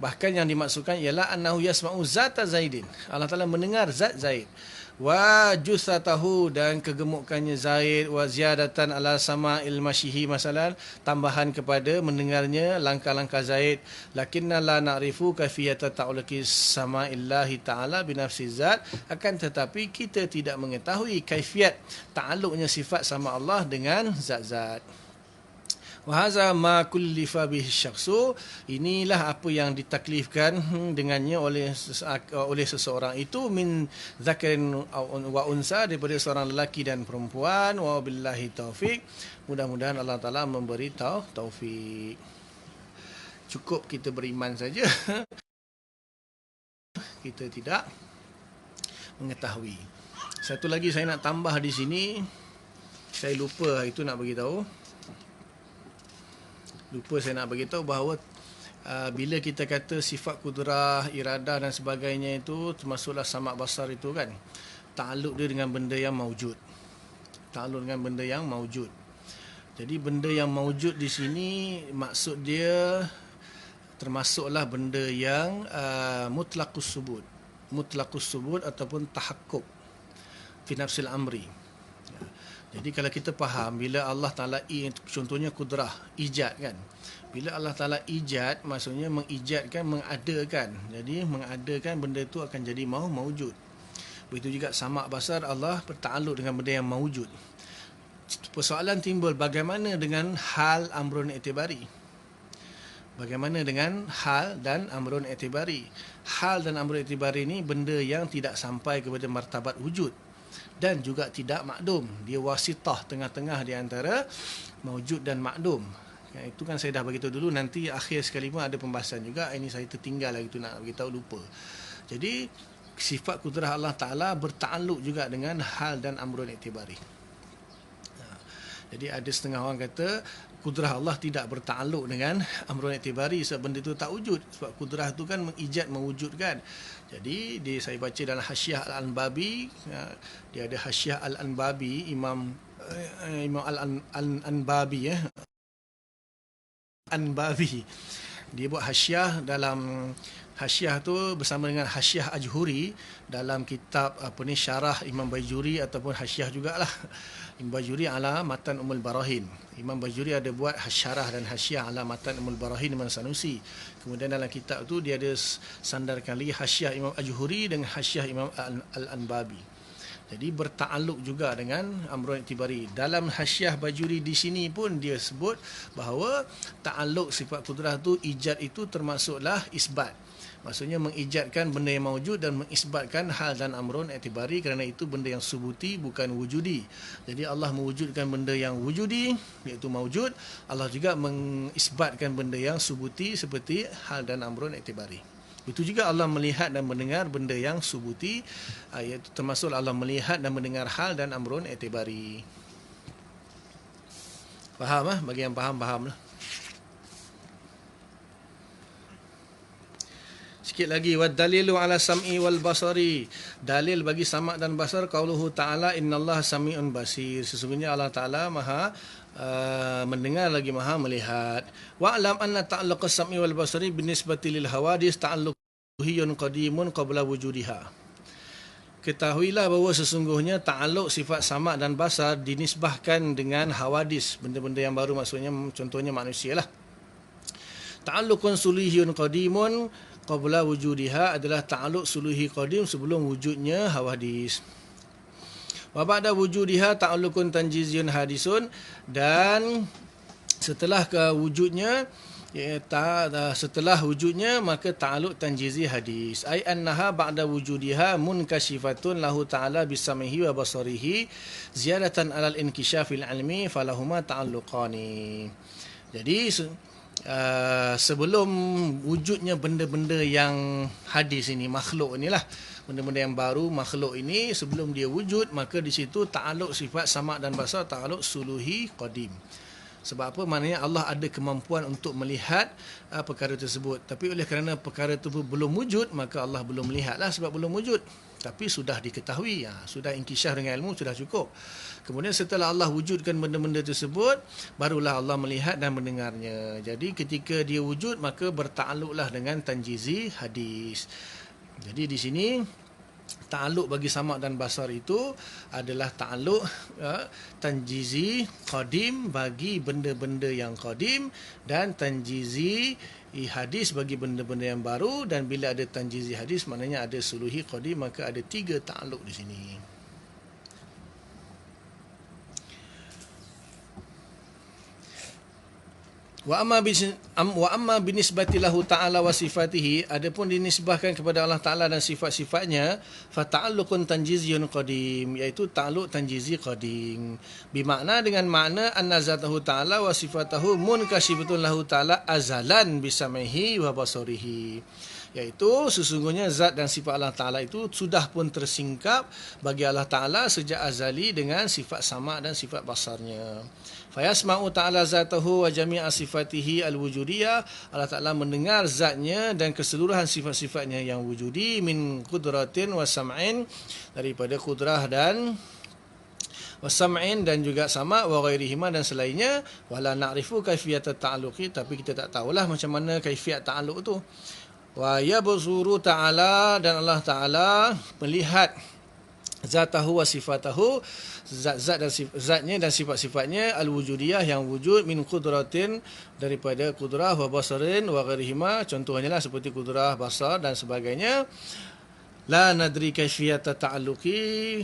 bahkan yang dimaksudkan ialah annahu yasma'u zata Zaidin. Allah Ta'ala mendengar zat Zaid. Wa jusatahu, dan kegemukannya Zaid. Wa ziyadatan ala sama'il masyihi, masalan tambahan kepada mendengarnya langkah-langkah Zaid. Lakinna la na'rifu kaifiyata ta'alluqi sama'illahi ta'ala binafsi zat. Akan tetapi kita tidak mengetahui kaifiat ta'alluqnya sifat sama Allah dengan zat-zat. Wahaza ma kullifa bihi syakhsu, inilah apa yang ditaklifkan dengannya oleh seseorang itu, min zakarin wa unsa, daripada seorang lelaki dan perempuan. Wa billahi taufik, mudah-mudahan Allah Taala memberi taufik. Cukup kita beriman saja. Kita tidak mengetahui. Satu lagi saya nak tambah di sini, saya lupa itu nak bagi tahu. Saya nak beritahu bahawa bila kita kata sifat kudrah, iradah dan sebagainya itu termasuklah sama' basar itu kan, ta'alluq dia dengan benda yang mawjud. Ta'alluq dengan benda yang mawjud. Jadi benda yang maujud di sini maksud dia termasuklah benda yang mutlaqus subut. Mutlaqus subut ataupun tahakkuk fi nafsil amri. Jadi kalau kita faham bila Allah Ta'ala contohnya kudrah, ijad kan. Bila Allah Ta'ala ijad maksudnya mengijadkan, mengadakan. Jadi mengadakan benda itu akan jadi maujud. Begitu juga samak basar Allah bertakluk dengan benda yang maujud. Persoalan timbul bagaimana dengan hal amrun i'tibari? Bagaimana dengan hal dan amrun i'tibari? Hal dan amrun i'tibari ini benda yang tidak sampai kepada martabat wujud dan juga tidak makdum. Dia wasitah tengah-tengah di antara maujud dan makdum. Itu kan saya dah beritahu dulu, nanti akhir sekali pun ada pembahasan juga. Ini saya tertinggal lagi tu nak beritahu, lupa. Jadi sifat kudrah Allah Ta'ala bertakluk juga dengan hal dan amrun i'tibari. Jadi ada setengah orang kata kudrah Allah tidak bertakluk dengan amrun i'tibari sebab benda itu tak wujud. Sebab kudrah itu kan mengijad, mewujudkan. Jadi saya baca dalam Hasyiah Al-Anbabi, dia ada Hasyiah Al-Anbabi, Imam Al-Anbabi Anbabi. Dia buat hasyiah, dalam hasyiah tu bersama dengan Hasyiah Ajhuri dalam kitab syarah Imam Bajuri ataupun hasyiah jugalah. Imam Bajuri ala matan Ummul Barahin. Imam Bajuri ada buat syarah dan hasyiah ala matan Ummul Barahin Imam Sanusi. Kemudian dalam kitab tu dia ada sandarkan lagi hasyiah Imam Ajhuri dengan hasyiah Imam Al-Anbabi. Jadi bertakluk juga dengan amrun i'tibari. Dalam hasyiah Bajuri di sini pun dia sebut bahawa ta'alluq sifat kudrah tu, ijad itu termasuklah isbat. Maksudnya mengijadkan benda yang mawujud dan mengisbatkan hal dan amrun i'tibari, kerana itu benda yang subuti bukan wujudi. Jadi Allah mewujudkan benda yang wujudi iaitu mawujud, Allah juga mengisbatkan benda yang subuti seperti hal dan amrun i'tibari. Itu juga Allah melihat dan mendengar benda yang subuti, iaitu termasuk Allah melihat dan mendengar hal dan amrun i'tibari. Faham bagi yang faham lah. Sikit lagi, wad dalilu ala sam'i wal basari. Dalil bagi samak dan basar qauluhu ta'ala innallaha sami'un basir. Sesungguhnya Allah Ta'ala Maha mendengar lagi Maha melihat. Wa'lam anna ta'alluq as-sam'i wal basari binisbati lil hawadis ta'alluqiyun qadimun qabla wujudiha. Ketahuilah bahawa sesungguhnya ta'alluq sifat samak dan basar dinisbahkan dengan hawadis, benda-benda yang baru, maksudnya contohnya manusia lah. Ta'alluqun sulihiyun qadimun qabla wujudiha adalah ta'alluq suluhi qadim sebelum wujudnya hawadis. Wa ba'da wujudiha ta'alluqun tanjiziyun hadisun, dan setelah wujudnya maka ta'alluq tanjizi hadis. Ai annaha ba'da wujudiha munkashifatun lahu ta'ala bisamihi wa basarihi ziyadatan 'alal inkishafil ilmi falahuma ta'alluqani. Jadi sebelum wujudnya benda-benda yang hadis ini, makhluk inilah, benda-benda yang baru, makhluk ini, sebelum dia wujud, maka di situ ta'alluq sifat samak dan basar ta'alluq suluhi qadim. Sebab apa? Maknanya Allah ada kemampuan untuk melihat perkara tersebut. Tapi oleh kerana perkara itu belum wujud, maka Allah belum melihatlah sebab belum wujud. Tapi sudah diketahui, sudah inkisyaf dengan ilmu, sudah cukup. Kemudian setelah Allah wujudkan benda-benda tersebut, barulah Allah melihat dan mendengarnya. Jadi ketika dia wujud, maka bertakluklah dengan tanjizi hadis. Jadi di sini ta'alluq bagi samak dan basar itu adalah ta'alluq tanjizi qadim bagi benda-benda yang qadim, dan tanjizi hadis bagi benda-benda yang baru. Dan bila ada tanjizi hadis, maknanya ada suluhi qadim, maka ada 3 ta'alluq di sini. Wa amma binisbati lahu ta'ala wa sifatihi, adapun dinisbahkan kepada Allah Ta'ala dan sifat-sifatnya, fa ta'alluqun tanjiziyun qadim, iaitu ta'alluq tanjizi qadim, bermakna dengan makna anna zatahu ta'ala wa sifatahu munkashifatun lahu ta'ala azalan bisamihi wa basarihi, iaitu sesungguhnya zat dan sifat Allah Ta'ala itu sudah pun tersingkap bagi Allah Ta'ala sejak azali dengan sifat sama dan sifat basarnya. Fayasma'u ta'ala zatahu wa jami'a sifatihi al-wujudiyah, Allah Ta'ala mendengar zatnya dan keseluruhan sifat-sifatnya yang wujudi, min qudratin wa sam'in, daripada kudrah dan Wasam'in dan juga sama, wa ghairihima dan selainnya, wala na'rifu kaifiyat ta'alluqi, tapi kita tak tahulah macam mana kaifiat ta'alluq tu. Wa yabzuru ta'ala, dan Allah Ta'ala melihat zatahu wa sifatahu, zatnya dan sifat-sifatnya, al-wujudiyah yang wujud, min qudratin daripada kudrah, wa basarin wa ghairihima, contohnya lah seperti kudrah, basar dan sebagainya. La nadri kaifiyat ta'alluqi,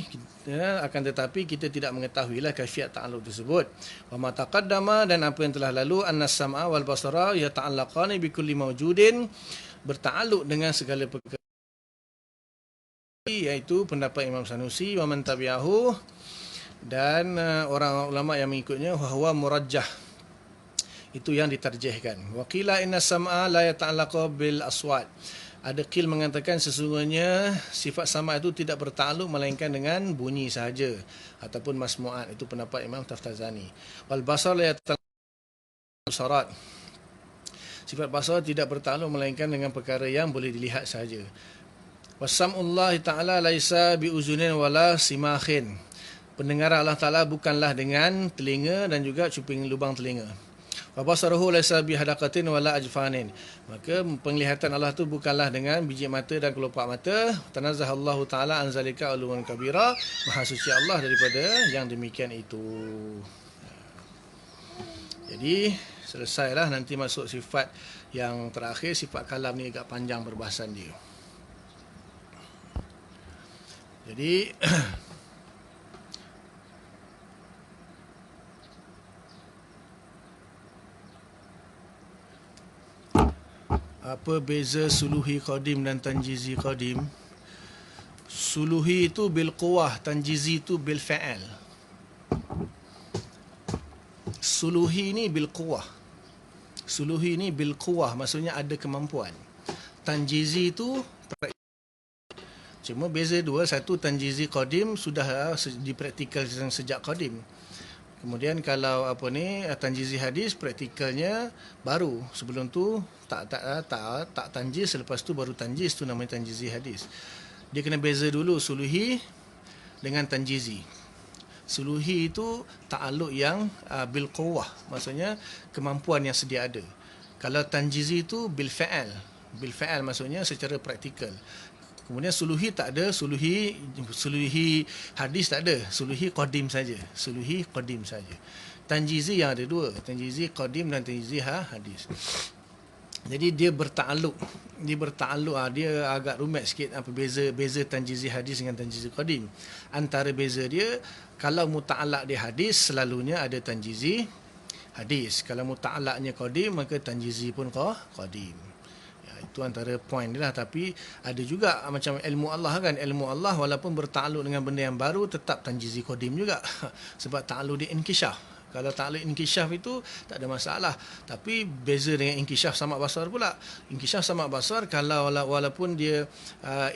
akan tetapi kita tidak mengetahuilah kaifiat ta'alluq tersebut. Wa ma taqaddama, dan apa yang telah lalu, anna sam'a wal basara yata'allaqani bi kulli mawjudin, bertakluk dengan segala perkara, iaitu pendapat Imam Sanusi wa man tabi'ahu, dan orang ulama yang mengikutnya, huwa murajjah, itu yang ditarjihkan. Wa qila inna sam'a la yata'allaqu bil aswat, ada qil mengatakan sesungguhnya sifat sama itu tidak bertakluk melainkan dengan bunyi sahaja ataupun masmu'at, itu pendapat Imam Taftazani. Wal basar la yata'allaqu sarat, sifat basar tidak bertakluk melainkan dengan perkara yang boleh dilihat sahaja. Wasam'ullah ta'ala laisa biuzunin wala simakhin, pendengaran Allah Ta'ala bukanlah dengan telinga dan juga cuping lubang telinga. Wa basaruhu laisa bihadaqatin wala ajfanin, maka penglihatan Allah tu bukanlah dengan biji mata dan kelopak mata. Tanazzahallahu Ta'ala an zalika uluwan kabira, maha suci Allah daripada yang demikian itu. Jadi selesailah, nanti masuk sifat yang terakhir. Sifat kalam ni agak panjang perbahasan dia. Jadi apa beza suluhi qadim dan tanjizi qadim? Suluhi itu bil quwah, tanjizi itu bil fa'al. Suluhi ni bil quwah. Suluhi ni bil quwah, maksudnya ada kemampuan. Tanjizi itu cuma beza dua, satu tanjizi qadim sudah dipraktikalkan sejak qadim. Kemudian kalau tanjizi hadis, praktikalnya baru. Sebelum tu tak tanjiz, selepas tu baru tanjiz, tu namanya tanjizi hadis. Dia kena beza dulu suluhi dengan tanjizi. Suluhi itu ta'alluq yang bil quwwah, maksudnya kemampuan yang sedia ada. Kalau tanjizi itu bil fa'al. Bil fa'al maksudnya secara praktikal. Kemudian suluhi tak ada, suluhi hadis tak ada, suluhi qadim saja. Suluhi qadim saja. Tanjizi yang ada dua, tanjizi qadim dan tanjizi hadis. Jadi dia bertakluk. Dia agak rumit sikit apa beza tanjizi hadis dengan tanjizi qadim. Antara beza dia, kalau muta'allaq dia hadis, selalunya ada tanjizi hadis. Kalau muta'allaqnya qadim, maka tanjizi pun qadim. Itu antara poin dia lah. Tapi ada juga macam ilmu Allah kan, ilmu Allah walaupun bertakluk dengan benda yang baru, tetap tanjizi qadim juga. Sebab takluk dia inkishaf. Kalau takluk inkishaf itu tak ada masalah. Tapi beza dengan inkishaf samak basar pula. Inkishaf samak basar, kalau walaupun dia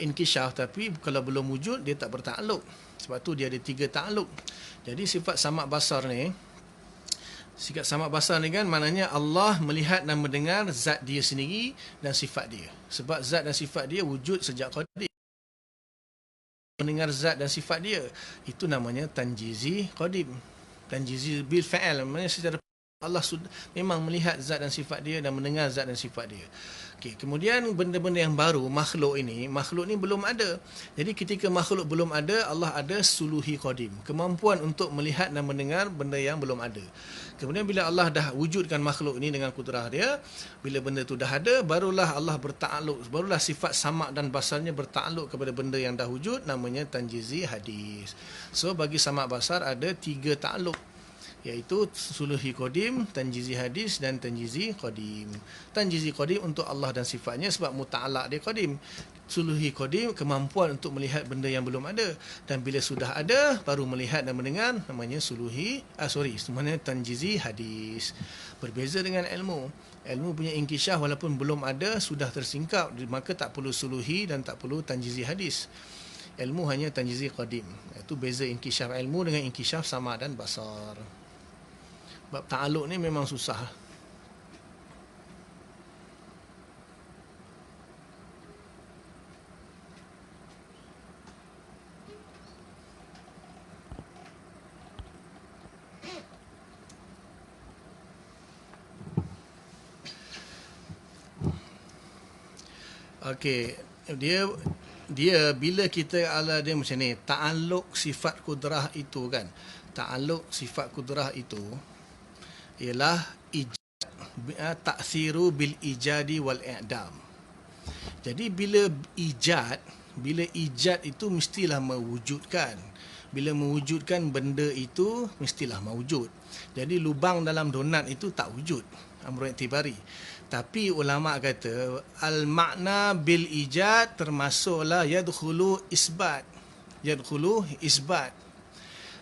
inkishaf, tapi kalau belum wujud, dia tak bertakluk. Sebab tu dia ada 3 takluk. Jadi sifat samak basar ni, sifat samak basar ni kan, maknanya Allah melihat dan mendengar zat dia sendiri dan sifat dia. Sebab zat dan sifat dia wujud sejak qadim. Mendengar zat dan sifat dia, itu namanya tanjizi qadim. Tanjizi bil fa'al, maknanya secara Allah memang melihat zat dan sifat dia dan mendengar zat dan sifat dia. Okey, kemudian benda-benda yang baru, makhluk ni belum ada. Jadi ketika makhluk belum ada, Allah ada suluhi qadim, kemampuan untuk melihat dan mendengar benda yang belum ada. Kemudian bila Allah dah wujudkan makhluk ini dengan kudrah dia, bila benda tu dah ada, barulah Allah bertakluk, barulah sifat samak dan basarnya bertakluk kepada benda yang dah wujud, namanya tanjizi hadis. So bagi samak basar ada 3 takluk, iaitu suluhi qadim, tanjizi hadis dan tanjizi qadim. Tanjizi qadim untuk Allah dan sifatnya sebab muta'allaq dia qadim. Suluhi qadim kemampuan untuk melihat benda yang belum ada, dan bila sudah ada baru melihat dan mendengar, namanya semuanya tanjizi hadis. Berbeza dengan ilmu. Ilmu punya inkishaf walaupun belum ada, sudah tersingkap, maka tak perlu suluhi dan tak perlu tanjizi hadis. Ilmu hanya tanjizi qadim. Itu beza inkishaf ilmu dengan inkishaf sama dan basar. Bab ta'aluk ni memang susah. Okey, dia dia bila kita ala dia macam ni, ta'alluq sifat kudrah itu kan. Ta'alluq sifat kudrah itu ialah ta'thiru bil ijadi wal i'dam. Jadi bila ijad itu mestilah mewujudkan. Bila mewujudkan benda itu mestilah mewujud. Jadi lubang dalam donat itu tak wujud, amrun i'tibari. Tapi ulama kata al-makna bil ijad termasuklah yadkhulu isbat. Yadkhulu isbat.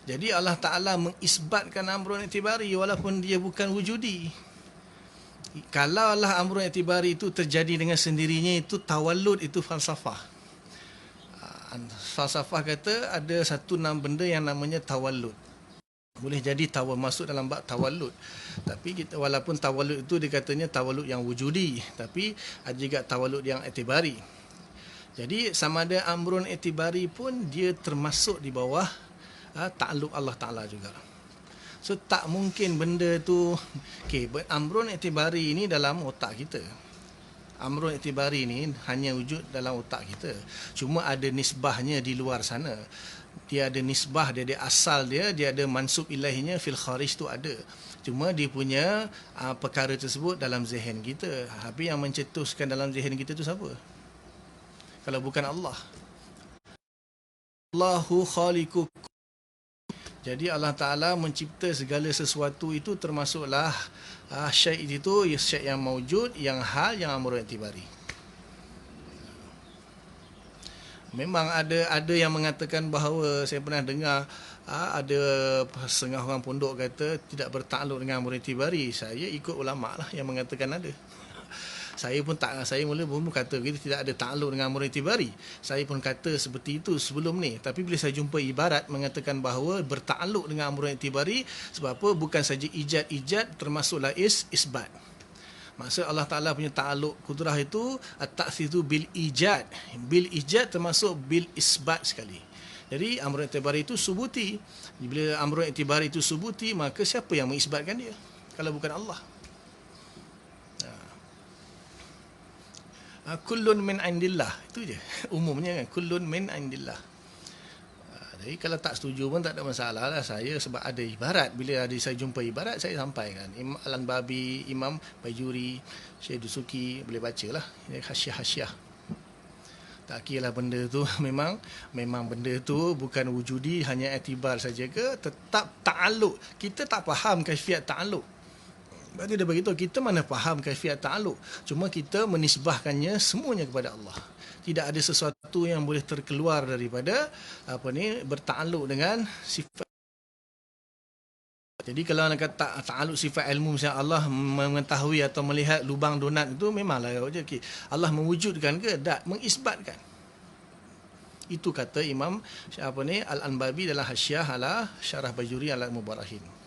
Jadi Allah Ta'ala mengisbatkan amrun i'tibari walaupun dia bukan wujudi. Kalau Allah amrun i'tibari itu terjadi dengan sendirinya, itu tawallud, itu falsafah. Falsafah kata ada satu benda yang namanya tawallud. Boleh jadi masuk dalam bab tawallud. Tapi kita, walaupun tawallud itu dikatanya tawallud yang wujudi, tapi ada juga tawallud yang i'tibari. Jadi sama ada amrun i'tibari pun dia termasuk di bawah ta'alluq Allah Ta'ala juga. So tak mungkin benda tu amrun i'tibari ini dalam otak kita. Amrun i'tibari ni hanya wujud dalam otak kita. Cuma ada nisbahnya di luar sana. Dia ada nisbah, dia ada asal dia ada mansub ilahinya fil kharij tu ada. Cuma dia punya perkara tersebut dalam zihin kita. Tapi yang mencetuskan dalam zihin kita tu siapa? Kalau bukan Allah. Allahu khaliqu. Jadi Allah Ta'ala mencipta segala sesuatu itu, termasuklah syai' itu, syai' yang mawjud, yang hal, yang amrun i'tibari. Memang ada yang mengatakan bahawa, saya pernah dengar ada setengah orang pondok kata tidak bertakluk dengan amrun i'tibari. Saya ikut ulama' lah yang mengatakan ada. Saya mula pun kata kita tidak ada takluk dengan amrun i'tibari. Saya pun kata seperti itu sebelum ni. Tapi bila saya jumpa ibarat mengatakan bahawa bertakluk dengan amrun i'tibari, sebab apa? Bukan saja ijad termasuklah isbat. Maksud Allah Ta'ala punya ta'aluk kudrah itu at-ta'thiru bil ijad. Bil ijad termasuk bil isbat sekali. Jadi amrun i'tibari itu subuti. Bila amrun i'tibari itu subuti, maka siapa yang mengisbatkan dia kalau bukan Allah? Kullun min indillah, itu je umumnya kan, kullun min indillah. Jadi kalau tak setuju pun tak ada masalah lah. Saya sebab ada ibarat, bila saya jumpa ibarat saya sampaikan. Imam Al-Anbabi, Imam Bajuri, Syekh Dusuki, boleh baca lah hasyiah-hasyiah. Tak kira lah benda tu memang benda tu bukan wujudi, hanya etibar saja ke, tetap ta'aluk. Kita tak faham kaifiat ta'aluk. Berarti dia beritahu kita mana faham kaifiat ta'aluk. Cuma kita menisbahkannya semuanya kepada Allah. Tidak ada sesuatu yang boleh terkeluar daripada berta'aluk dengan sifat. Jadi kalau nak kata ta'aluk sifat ilmu, misalnya Allah mengetahui atau melihat lubang donat itu, memanglah Allah mewujudkan ke? Tak, mengisbatkan. Itu kata Imam Al-Anbabi dalam hasyiah ala Syarah Bajuri ala Mubarahin.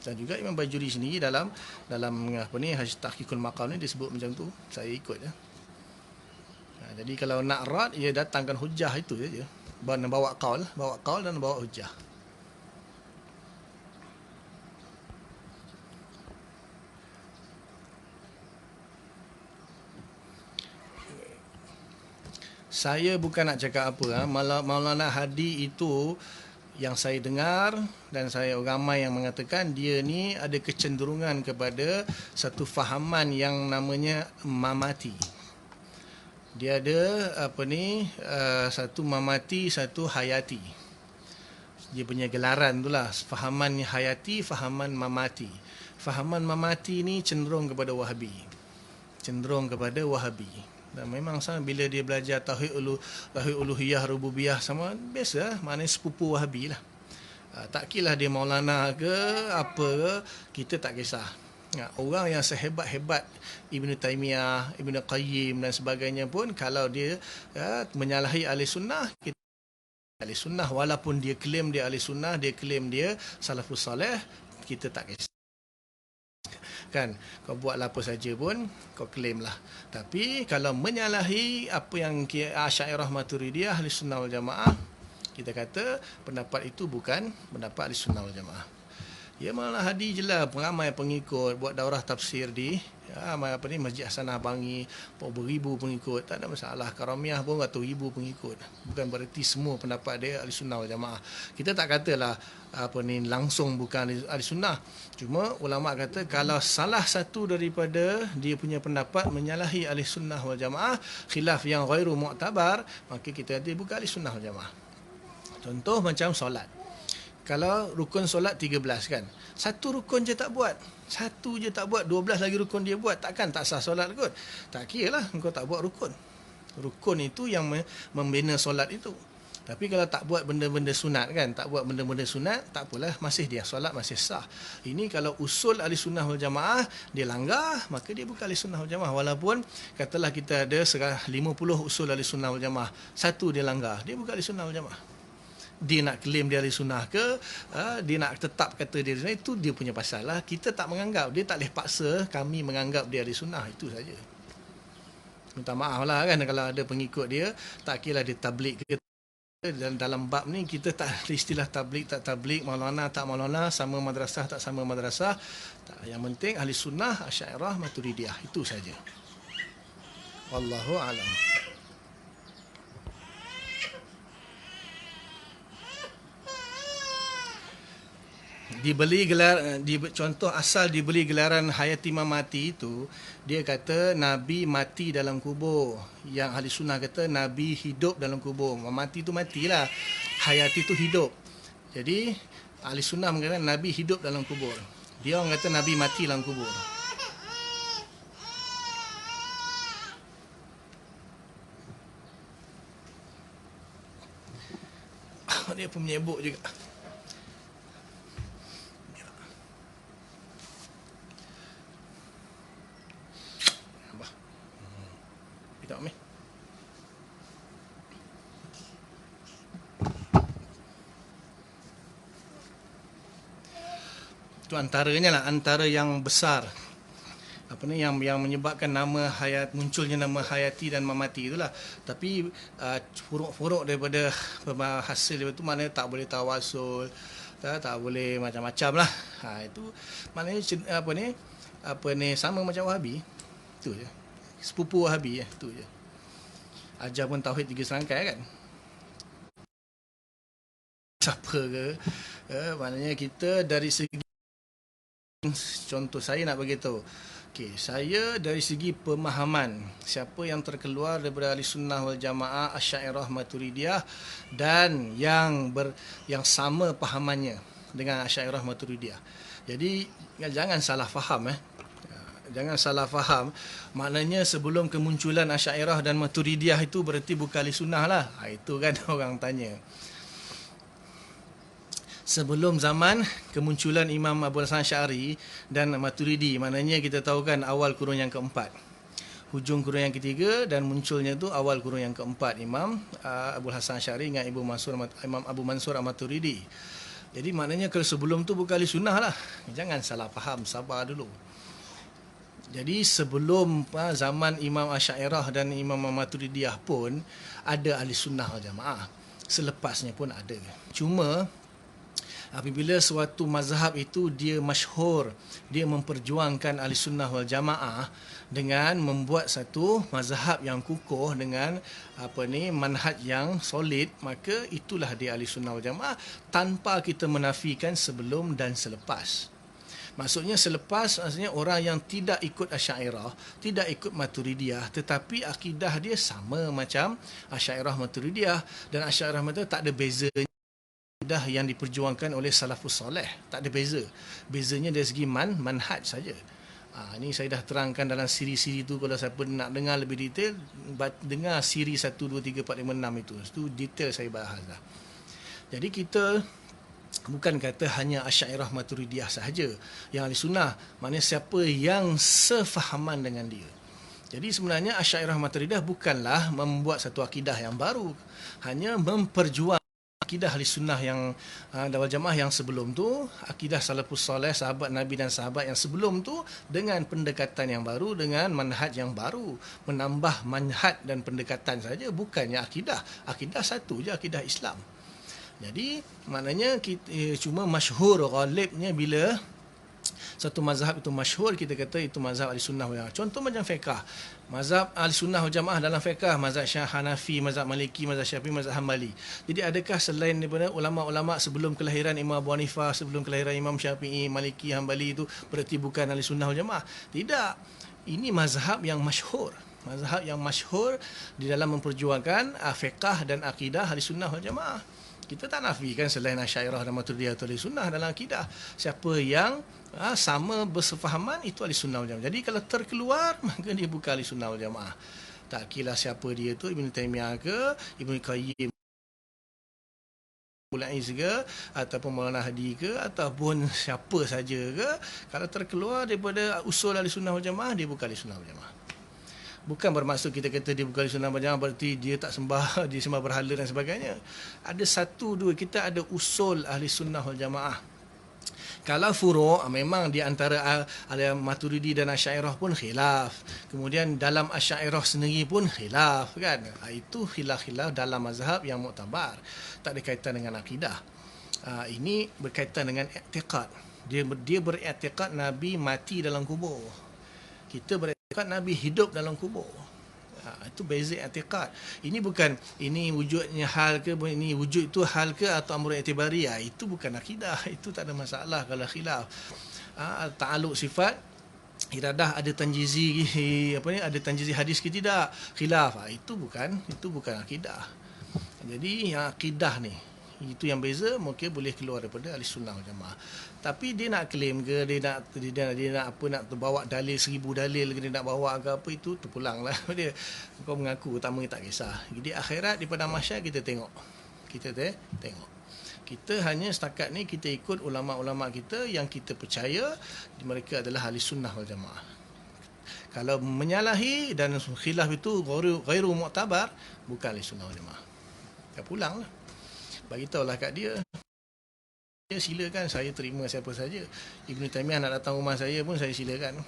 Dan juga Imam Bajuri sendiri dalam Tahqiqul Maqam ni disebut macam tu. Saya ikut ya. Jadi kalau nak rad, ia datangkan hujah itu saja. Bawa qaul dan bawa hujah. Saya bukan nak cakap apa, Maulana Hadi itu yang saya dengar dan saya ramai yang mengatakan dia ni ada kecenderungan kepada satu fahaman yang namanya mamati. Dia ada satu mamati, satu hayati. Dia punya gelaran itulah, fahaman hayati, fahaman mamati. Fahaman mamati ni cenderung kepada Wahabi. Dan memang sama bila dia belajar tauhid uluhiyah rububiyah sama biasa, maknanya sepupu Wahabi lah. Tak kira dia Maulana ke apa ke, kita tak kisah. Orang yang sehebat-hebat Ibn Taymiyah, Ibn Qayyim dan sebagainya pun, kalau dia menyalahi ahli sunnah, kita ahli sunnah, walaupun dia klaim dia ahli sunnah, dia klaim dia salafus salih, kita tak kisah. Kan, kau buatlah apa saja pun kau claim lah. Tapi kalau menyalahi apa yang Asy'ariyah Maturidiyah Ahli Sunnah wal Jamaah, kita kata pendapat itu bukan pendapat Ahli Sunnah wal Jamaah. Ya, malah Hadi jelas ramai pengikut buat daurah tafsir di Masjid Hasanah Bangi beribu pengikut, tak ada masalah. Karamiah pun ratus ribu pengikut. Bukan bererti semua pendapat dia ahli sunnah wal jamaah. Kita tak katalah langsung bukan ahli sunnah. Cuma ulama kata kalau salah satu daripada dia punya pendapat menyalahi ahli sunnah wal jamaah, khilaf yang ghairu mu'tabar, maka kita kata bukan ahli sunnah wal jamaah. Contoh macam solat. Kalau rukun solat 13 kan, satu rukun je tak buat, satu je tak buat, 12 lagi rukun dia buat, takkan tak sah solat kot? Tak kira lah engkau tak buat rukun. Rukun itu yang membina solat itu. Tapi kalau tak buat benda-benda sunat kan, tak buat benda-benda sunat, tak apalah, masih dia solat masih sah. Ini kalau usul ahli sunnah wal jamaah dia langgar, maka dia bukan ahli sunnah wal jamaah. Walaupun katalah kita ada 50 usul ahli sunnah wal jamaah, satu dia langgar, dia bukan ahli sunnah wal jamaah. Dia nak claim dia ahli sunnah ke, dia nak tetap kata dia ahli sunnah, itu dia punya pasal lah. Kita tak menganggap, dia tak boleh paksa kami menganggap dia ahli sunnah, itu saja. Minta maaf lah kan kalau ada pengikut dia, tak kira dia tabligh ke. Dan dalam bab ni kita tak ada istilah tabligh tak tabligh, maulana tak maulana, sama madrasah tak sama madrasah. Yang penting ahli sunnah, Asy'ariyah, Maturidiyah, itu saja. Wallahu a'lam. Dibeli gelar, contoh asal dibeli gelaran hayati mamati itu, dia kata Nabi mati dalam kubur. Yang ahli sunnah kata Nabi hidup dalam kubur. Mati itu matilah, hayati itu hidup. Jadi ahli sunnah mengatakan Nabi hidup dalam kubur, dia orang kata Nabi mati dalam kubur. Dia pun menyebut juga. Itu antaranya lah, antara yang besar yang menyebabkan nama hayat, munculnya nama hayati dan mamati itulah. Tapi furuk-furuk daripada hasil daripada itu, maknanya tak boleh tawasul, tak boleh macam-macam lah. Itu maknanya sama macam Wahabi, itu je, sepupu Wahabi, itu je. Ajar pun tauhid 3 serangkai kan. Siapa ke? Maknanya kita dari segi, contoh saya nak beritahu. Okey, saya dari segi pemahaman, siapa yang terkeluar daripada ahli sunnah wal jamaah, Asy'ariyah, Maturidiyah, dan yang sama pahamannya dengan Asy'ariyah, Maturidiyah. Jadi jangan salah faham Jangan salah faham. Maknanya sebelum kemunculan Asy'ariyah dan Maturidiyah itu berarti bukan ahli sunnah lah. Itu kan orang tanya. Sebelum zaman kemunculan Imam Abu Hasan Asy'ari dan Maturidi, maknanya kita tahu kan awal kurun yang keempat, hujung kurun yang ketiga, dan munculnya tu awal kurun yang keempat, Imam Abu Hasan Asy'ari dengan Imam Abu Mansur Al-Maturidi. Jadi maknanya kalau sebelum tu bukan ahli sunnah lah. Jangan salah faham, sabar dulu. Jadi sebelum zaman Imam Asy'ariyah dan Imam Maturidiyah pun ada ahli sunnah wal jamaah. Selepasnya pun ada. Cuma apabila suatu mazhab itu dia masyhur, dia memperjuangkan ahli sunnah wal jamaah dengan membuat satu mazhab yang kukuh dengan manhaj yang solid, maka itulah dia ahli sunnah wal jamaah, tanpa kita menafikan sebelum dan selepas. Maksudnya selepas, maksudnya orang yang tidak ikut Asy'ariyah, tidak ikut Maturidiyah, tetapi akidah dia sama macam Asy'ariyah, Maturidiyah, dan Asy'ariyah, Maturidiyah tak ada bezanya yang diperjuangkan oleh salafus soleh, tak ada beza. Bezanya dari segi manhaj saja. Ini saya dah terangkan dalam siri-siri tu. Kalau siapa nak dengar lebih detail, dengar siri 1, 2, 3, 4, 5, 6 itu. Itu detail saya bahas dah. Jadi kita bukan kata hanya Asy'ariyah, Maturidiyah sahaja yang ahli sunnah, maknanya siapa yang sefahaman dengan dia. Jadi sebenarnya Asy'ariyah, Maturidiyah bukanlah membuat satu akidah yang baru, hanya memperjuangkan akidah ahli sunnah yang wal jamaah yang sebelum tu, akidah salafus soleh, sahabat Nabi dan sahabat yang sebelum tu, dengan pendekatan yang baru, dengan manhaj yang baru, menambah manhaj dan pendekatan saja, bukannya akidah. Akidah satu je, akidah Islam. Jadi maknanya kita, cuma masyhur ghalibnya bila satu mazhab itu masyhur, kita kata itu mazhab Ahlussunnah wal Jamaah. Contoh macam fiqh. Mazhab Ahlussunnah wal Jamaah dalam fiqh, mazhab Hanafi, mazhab Maliki, mazhab Syafi'i, mazhab Hambali. Jadi adakah selain daripada ulama-ulama sebelum kelahiran Imam Abu Hanifah, sebelum kelahiran Imam Syafi'i, Maliki, Hambali itu berarti bukan Ahlussunnah wal Jamaah? Tidak. Ini mazhab yang masyhur. Mazhab yang masyhur di dalam memperjuangkan fiqh dan akidah Ahlussunnah wal Jamaah. Kita tak nafikan selain Asy'ariyah dan Maturidiyah atau Ahlussunnah dalam akidah. Siapa yang sama bersefahaman itu Ahlussunnah wal Jamaah. Jadi kalau terkeluar maka dia bukan Ahlussunnah wal Jamaah. Tak kira siapa dia tu, Ibn Taimiyah ke, Ibn Qayyim Mulaiz ke, ataupun Maulana Hadi ke, ataupun siapa saja ke, kalau terkeluar daripada usul Ahlussunnah wal Jamaah, dia bukan Ahlussunnah wal Jamaah. Bukan bermaksud kita kata dia bukan Ahlussunnah wal Jamaah berarti dia tak sembah, dia sembah berhala dan sebagainya. Ada satu dua, kita ada usul Ahlussunnah wal Jamaah. Kalau furu' memang di antara Maturidi dan Asy'ariyah pun khilaf. Kemudian dalam Asy'ariyah sendiri pun khilaf, kan? Itu khilaf-khilaf dalam mazhab yang muktabar. Tak ada kaitan dengan akidah. Ini berkaitan dengan i'tiqad. Dia beriktikad Nabi mati dalam kubur. Kita beriktikad Nabi hidup dalam kubur. Itu beza i'tiqad. Ini bukan ini wujudnya hal ke, ini wujud itu hal ke atau amrun i'tibari. Itu bukan akidah. Itu tak ada masalah kalau khilaf. Ta'alluq sifat iradah ada tanjizi ada tanjizi hadis ke tidak, khilaf. Itu bukan akidah. Jadi yang akidah ni, itu yang beza, mungkin boleh keluar daripada Ahlussunnah wal Jamaah. Tapi dia nak claim ke, dia nak apa, nak bawa dalil 1000 dalil ke, dia nak bawa ke apa, itu terpulanglah dia. Kau mengaku utama tak kisah. Jadi akhirat di padang mahsyar kita tengok. Kita hanya setakat ni kita ikut ulama-ulama kita yang kita percaya mereka adalah Ahlussunnah wal Jamaah. Kalau menyalahi dan khilaf itu ghairu mu'tabar, bukan Ahlussunnah wal Jamaah. Dah pulanglah. Bagi tahulah kat dia. Silakan, saya terima siapa saja. Ibn Taimiyah nak datang rumah saya pun saya silakan.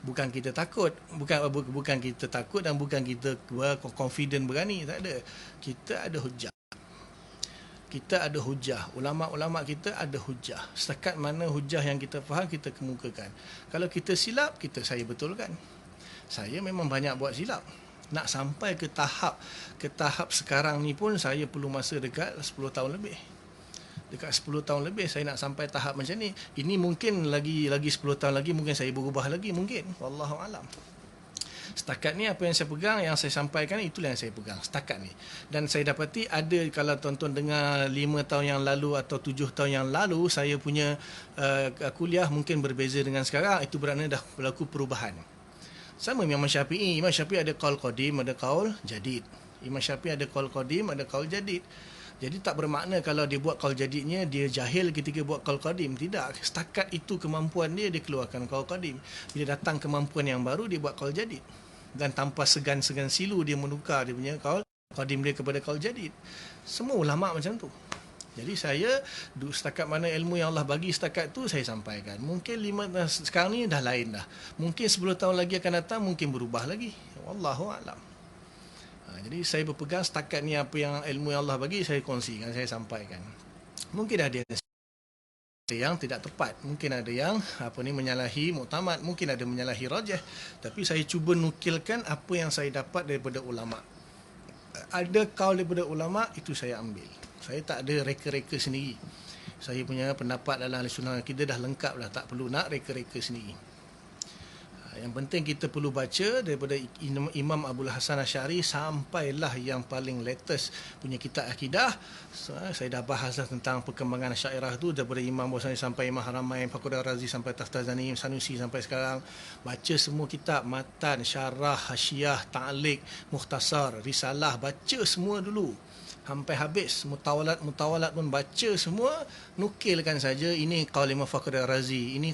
Bukan kita takut, bukan kita takut dan bukan kita confident berani, tak ada. Kita ada hujah. Ulama-ulama kita ada hujah. Setakat mana hujah yang kita faham, kita kemukakan. Kalau kita silap, saya betulkan. Saya memang banyak buat silap. Nak sampai ke tahap sekarang ni pun saya perlu masa dekat 10 tahun lebih. Dekat 10 tahun lebih saya nak sampai tahap macam ni. Ini mungkin lagi 10 tahun lagi mungkin saya berubah lagi, mungkin. Wallahu alam. Setakat ni apa yang saya pegang, yang saya sampaikan, itulah yang saya pegang setakat ni. Dan saya dapati ada, kalau tuan-tuan dengar 5 tahun yang lalu atau 7 tahun yang lalu saya punya kuliah mungkin berbeza dengan sekarang. Itu bermakna dah berlaku perubahan. Sama Imam Syafi'i. Imam Syafi'i ada qaul qadim, ada qaul jadid. Imam Syafi'i ada qaul qadim, ada qaul jadid. Jadi tak bermakna kalau dia buat qaul jadidnya dia jahil ketika buat qaul qadim. Tidak. Setakat itu kemampuan dia keluarkan qaul qadim. Bila datang kemampuan yang baru, dia buat qaul jadid. Dan tanpa segan-segan silu dia menukar dia punya qaul qadim dia kepada qaul jadid. Semua ulama macam tu. Jadi saya setakat mana ilmu yang Allah bagi setakat tu saya sampaikan. Mungkin sekarang ni dah lain dah. Mungkin 10 tahun lagi akan datang mungkin berubah lagi. Wallahu a'lam. Jadi saya berpegang setakat ni apa yang ilmu yang Allah bagi saya kongsikan, saya sampaikan. Mungkin ada yang tidak tepat, mungkin ada yang menyalahi muktamad, mungkin ada menyalahi rajih, tapi saya cuba nukilkan apa yang saya dapat daripada ulama. Ada kaul daripada ulama, itu saya ambil. Saya tak ada reka-reka sendiri. Saya punya pendapat dalam Ahlussunnah kita dah lengkap dah, tak perlu nak reka-reka sendiri. Yang penting kita perlu baca daripada Imam Abdul Hasan Asy'ari sampailah yang paling latest punya kitab akidah. Saya dah bahas tentang perkembangan Asy'ariyah tu daripada Imam Bosani sampai Imam Haramain, Fakhruddin Razi sampai Taftazani, Sanusi sampai sekarang. Baca semua kitab, matan, syarah, hasyiah, ta'liq, mukhtasar, risalah, baca semua dulu. Sampai habis, mutawalat pun baca semua, nukilkan saja. Ini qaul Imam Fakhruddin Razi, ini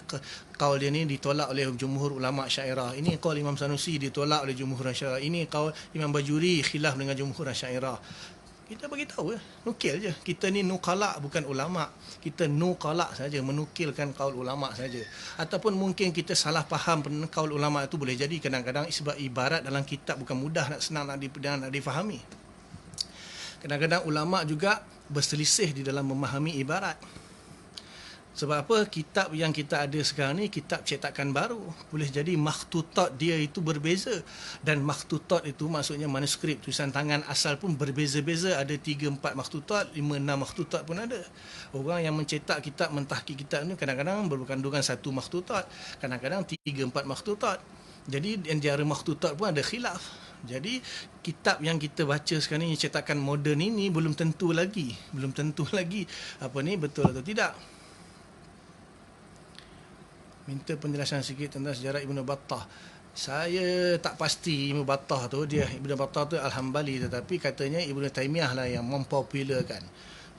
qaul dia ni ditolak oleh jumhur ulama Asy'ariyah, ini qaul Imam Sanusi ditolak oleh jumhur Asy'ariyah, ini qaul Imam Bajuri khilaf dengan jumhur Asy'ariyah. Kita bagi tahu nukil je. Kita ni nuqala bukan ulama. Kita nuqala saja, menukilkan qaul ulama saja. Ataupun mungkin kita salah faham qaul ulama itu, boleh jadi kadang-kadang sebab ibarat dalam kitab bukan mudah senang nak difahami. Kadang-kadang ulama juga berselisih di dalam memahami ibarat. Sebab apa? Kitab yang kita ada sekarang ni kitab cetakan baru. Boleh jadi makhtutat dia itu berbeza. Dan makhtutat itu maksudnya manuskrip, tulisan tangan asal pun berbeza-beza. Ada 3-4 makhtutat, 5-6 makhtutat pun ada. Orang yang mencetak kitab, mentahqiq kitab ni kadang-kadang berkandungan 1 makhtutat, kadang-kadang 3-4 makhtutat. Jadi antara makhtutat pun ada khilaf. Jadi kitab yang kita baca sekarang ni cetakan moden ini belum tentu lagi apa ni betul atau tidak. Minta penjelasan sikit tentang sejarah Ibnu Battah. Saya tak pasti Ibnu Battah tu, Ibnu Battah tu Al-Hambali, tetapi katanya Ibnu Taimiyah lah yang mempopularkan.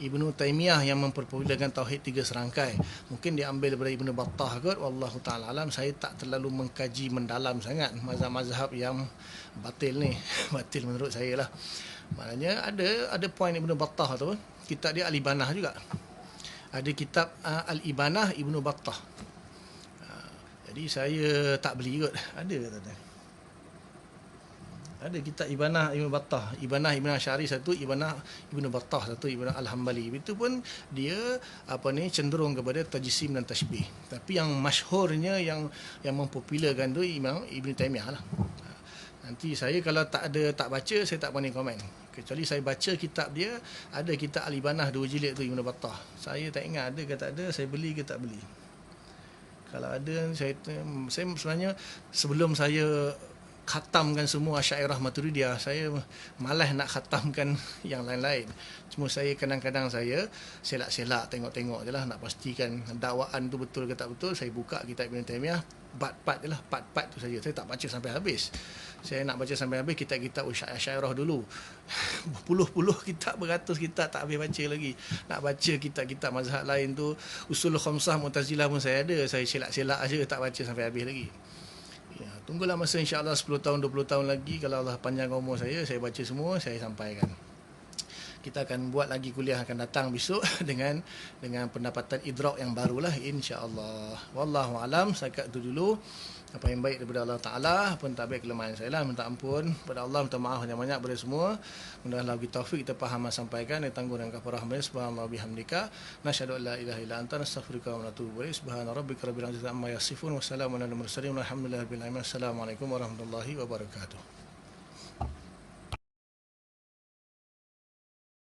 Ibnu Taimiyah yang memperpopularkan tauhid 3 serangkai. Mungkin diambil daripada Ibnu Battah kot, wallahu taala alam. Saya tak terlalu mengkaji mendalam sangat mazhab-mazhab yang batil ni. Batil menurut saya lah. Maknanya ada poin Ibnu Battah tu, kitab dia Al-Ibanah juga. Ada kitab Al-Ibanah Ibnu Battah. Jadi saya tak beli kot. Ada kata. Ada kitab Ibanah Ibnu Battah, Ibanah Ibnu Asy'ari satu, Ibanah Ibnu Battah satu, Ibanah Al-Hambali. Itu pun dia cenderung kepada tajsim dan tashbih. Tapi yang masyhurnya yang mempopularkan tu Imam Ibnu Taimiyah lah. Nanti saya kalau tak baca, saya tak berani komen. Kecuali saya baca kitab dia, ada kitab Al-Ibanah 2 jilid tu Ibnu Battah. Saya tak ingat ada ke tak ada, saya beli ke tak beli. Kalau ada, saya sebenarnya sebelum saya khatamkan semua Asy'ariyah Maturidiyah, saya malas nak khatamkan yang lain-lain. Cuma saya kadang-kadang saya selak-selak tengok-tengok je lah, nak pastikan dakwaan tu betul ke tak betul. Saya buka kitab Ibn Taimiyah, part-part je lah, part-part tu saja. Saya tak baca sampai habis. Saya nak baca sampai habis kitab-kitab Asy'ariyah dulu. Puluh-puluh kitab, beratus kitab tak habis baca lagi. Nak baca kitab-kitab mazhab lain tu, Usul Khamsah Mu'tazilah pun saya ada. Saya selak-selak aja, tak baca sampai habis lagi. Ya, tunggulah masa insya-Allah 10 tahun 20 tahun lagi, kalau Allah panjang umur saya baca semua, saya sampaikan. Kita akan buat lagi kuliah akan datang besok dengan pendapatan idrak yang barulah insya-Allah. Wallahu alam, setakat itu dulu. Apa yang baik daripada Allah Ta'ala, apa yang tak baik kelemahan saya lah. Minta ampun pada Allah, minta maaf banyak-banyak pada semua. Mudah-mudahan bagi taufik kita faham dan sampaikan, dan tangguh dan kafarah hamdana. Subhanallah bihamdika, nasyhadu an la ilaha illa anta, nastaghfiruka wa natubu ilaik. Subhana rabbika rabbil izzati amma yasifun, wa salamun alal mursalin, walhamdulillahi rabbil alamin. Assalamualaikum warahmatullahi wabarakatuh.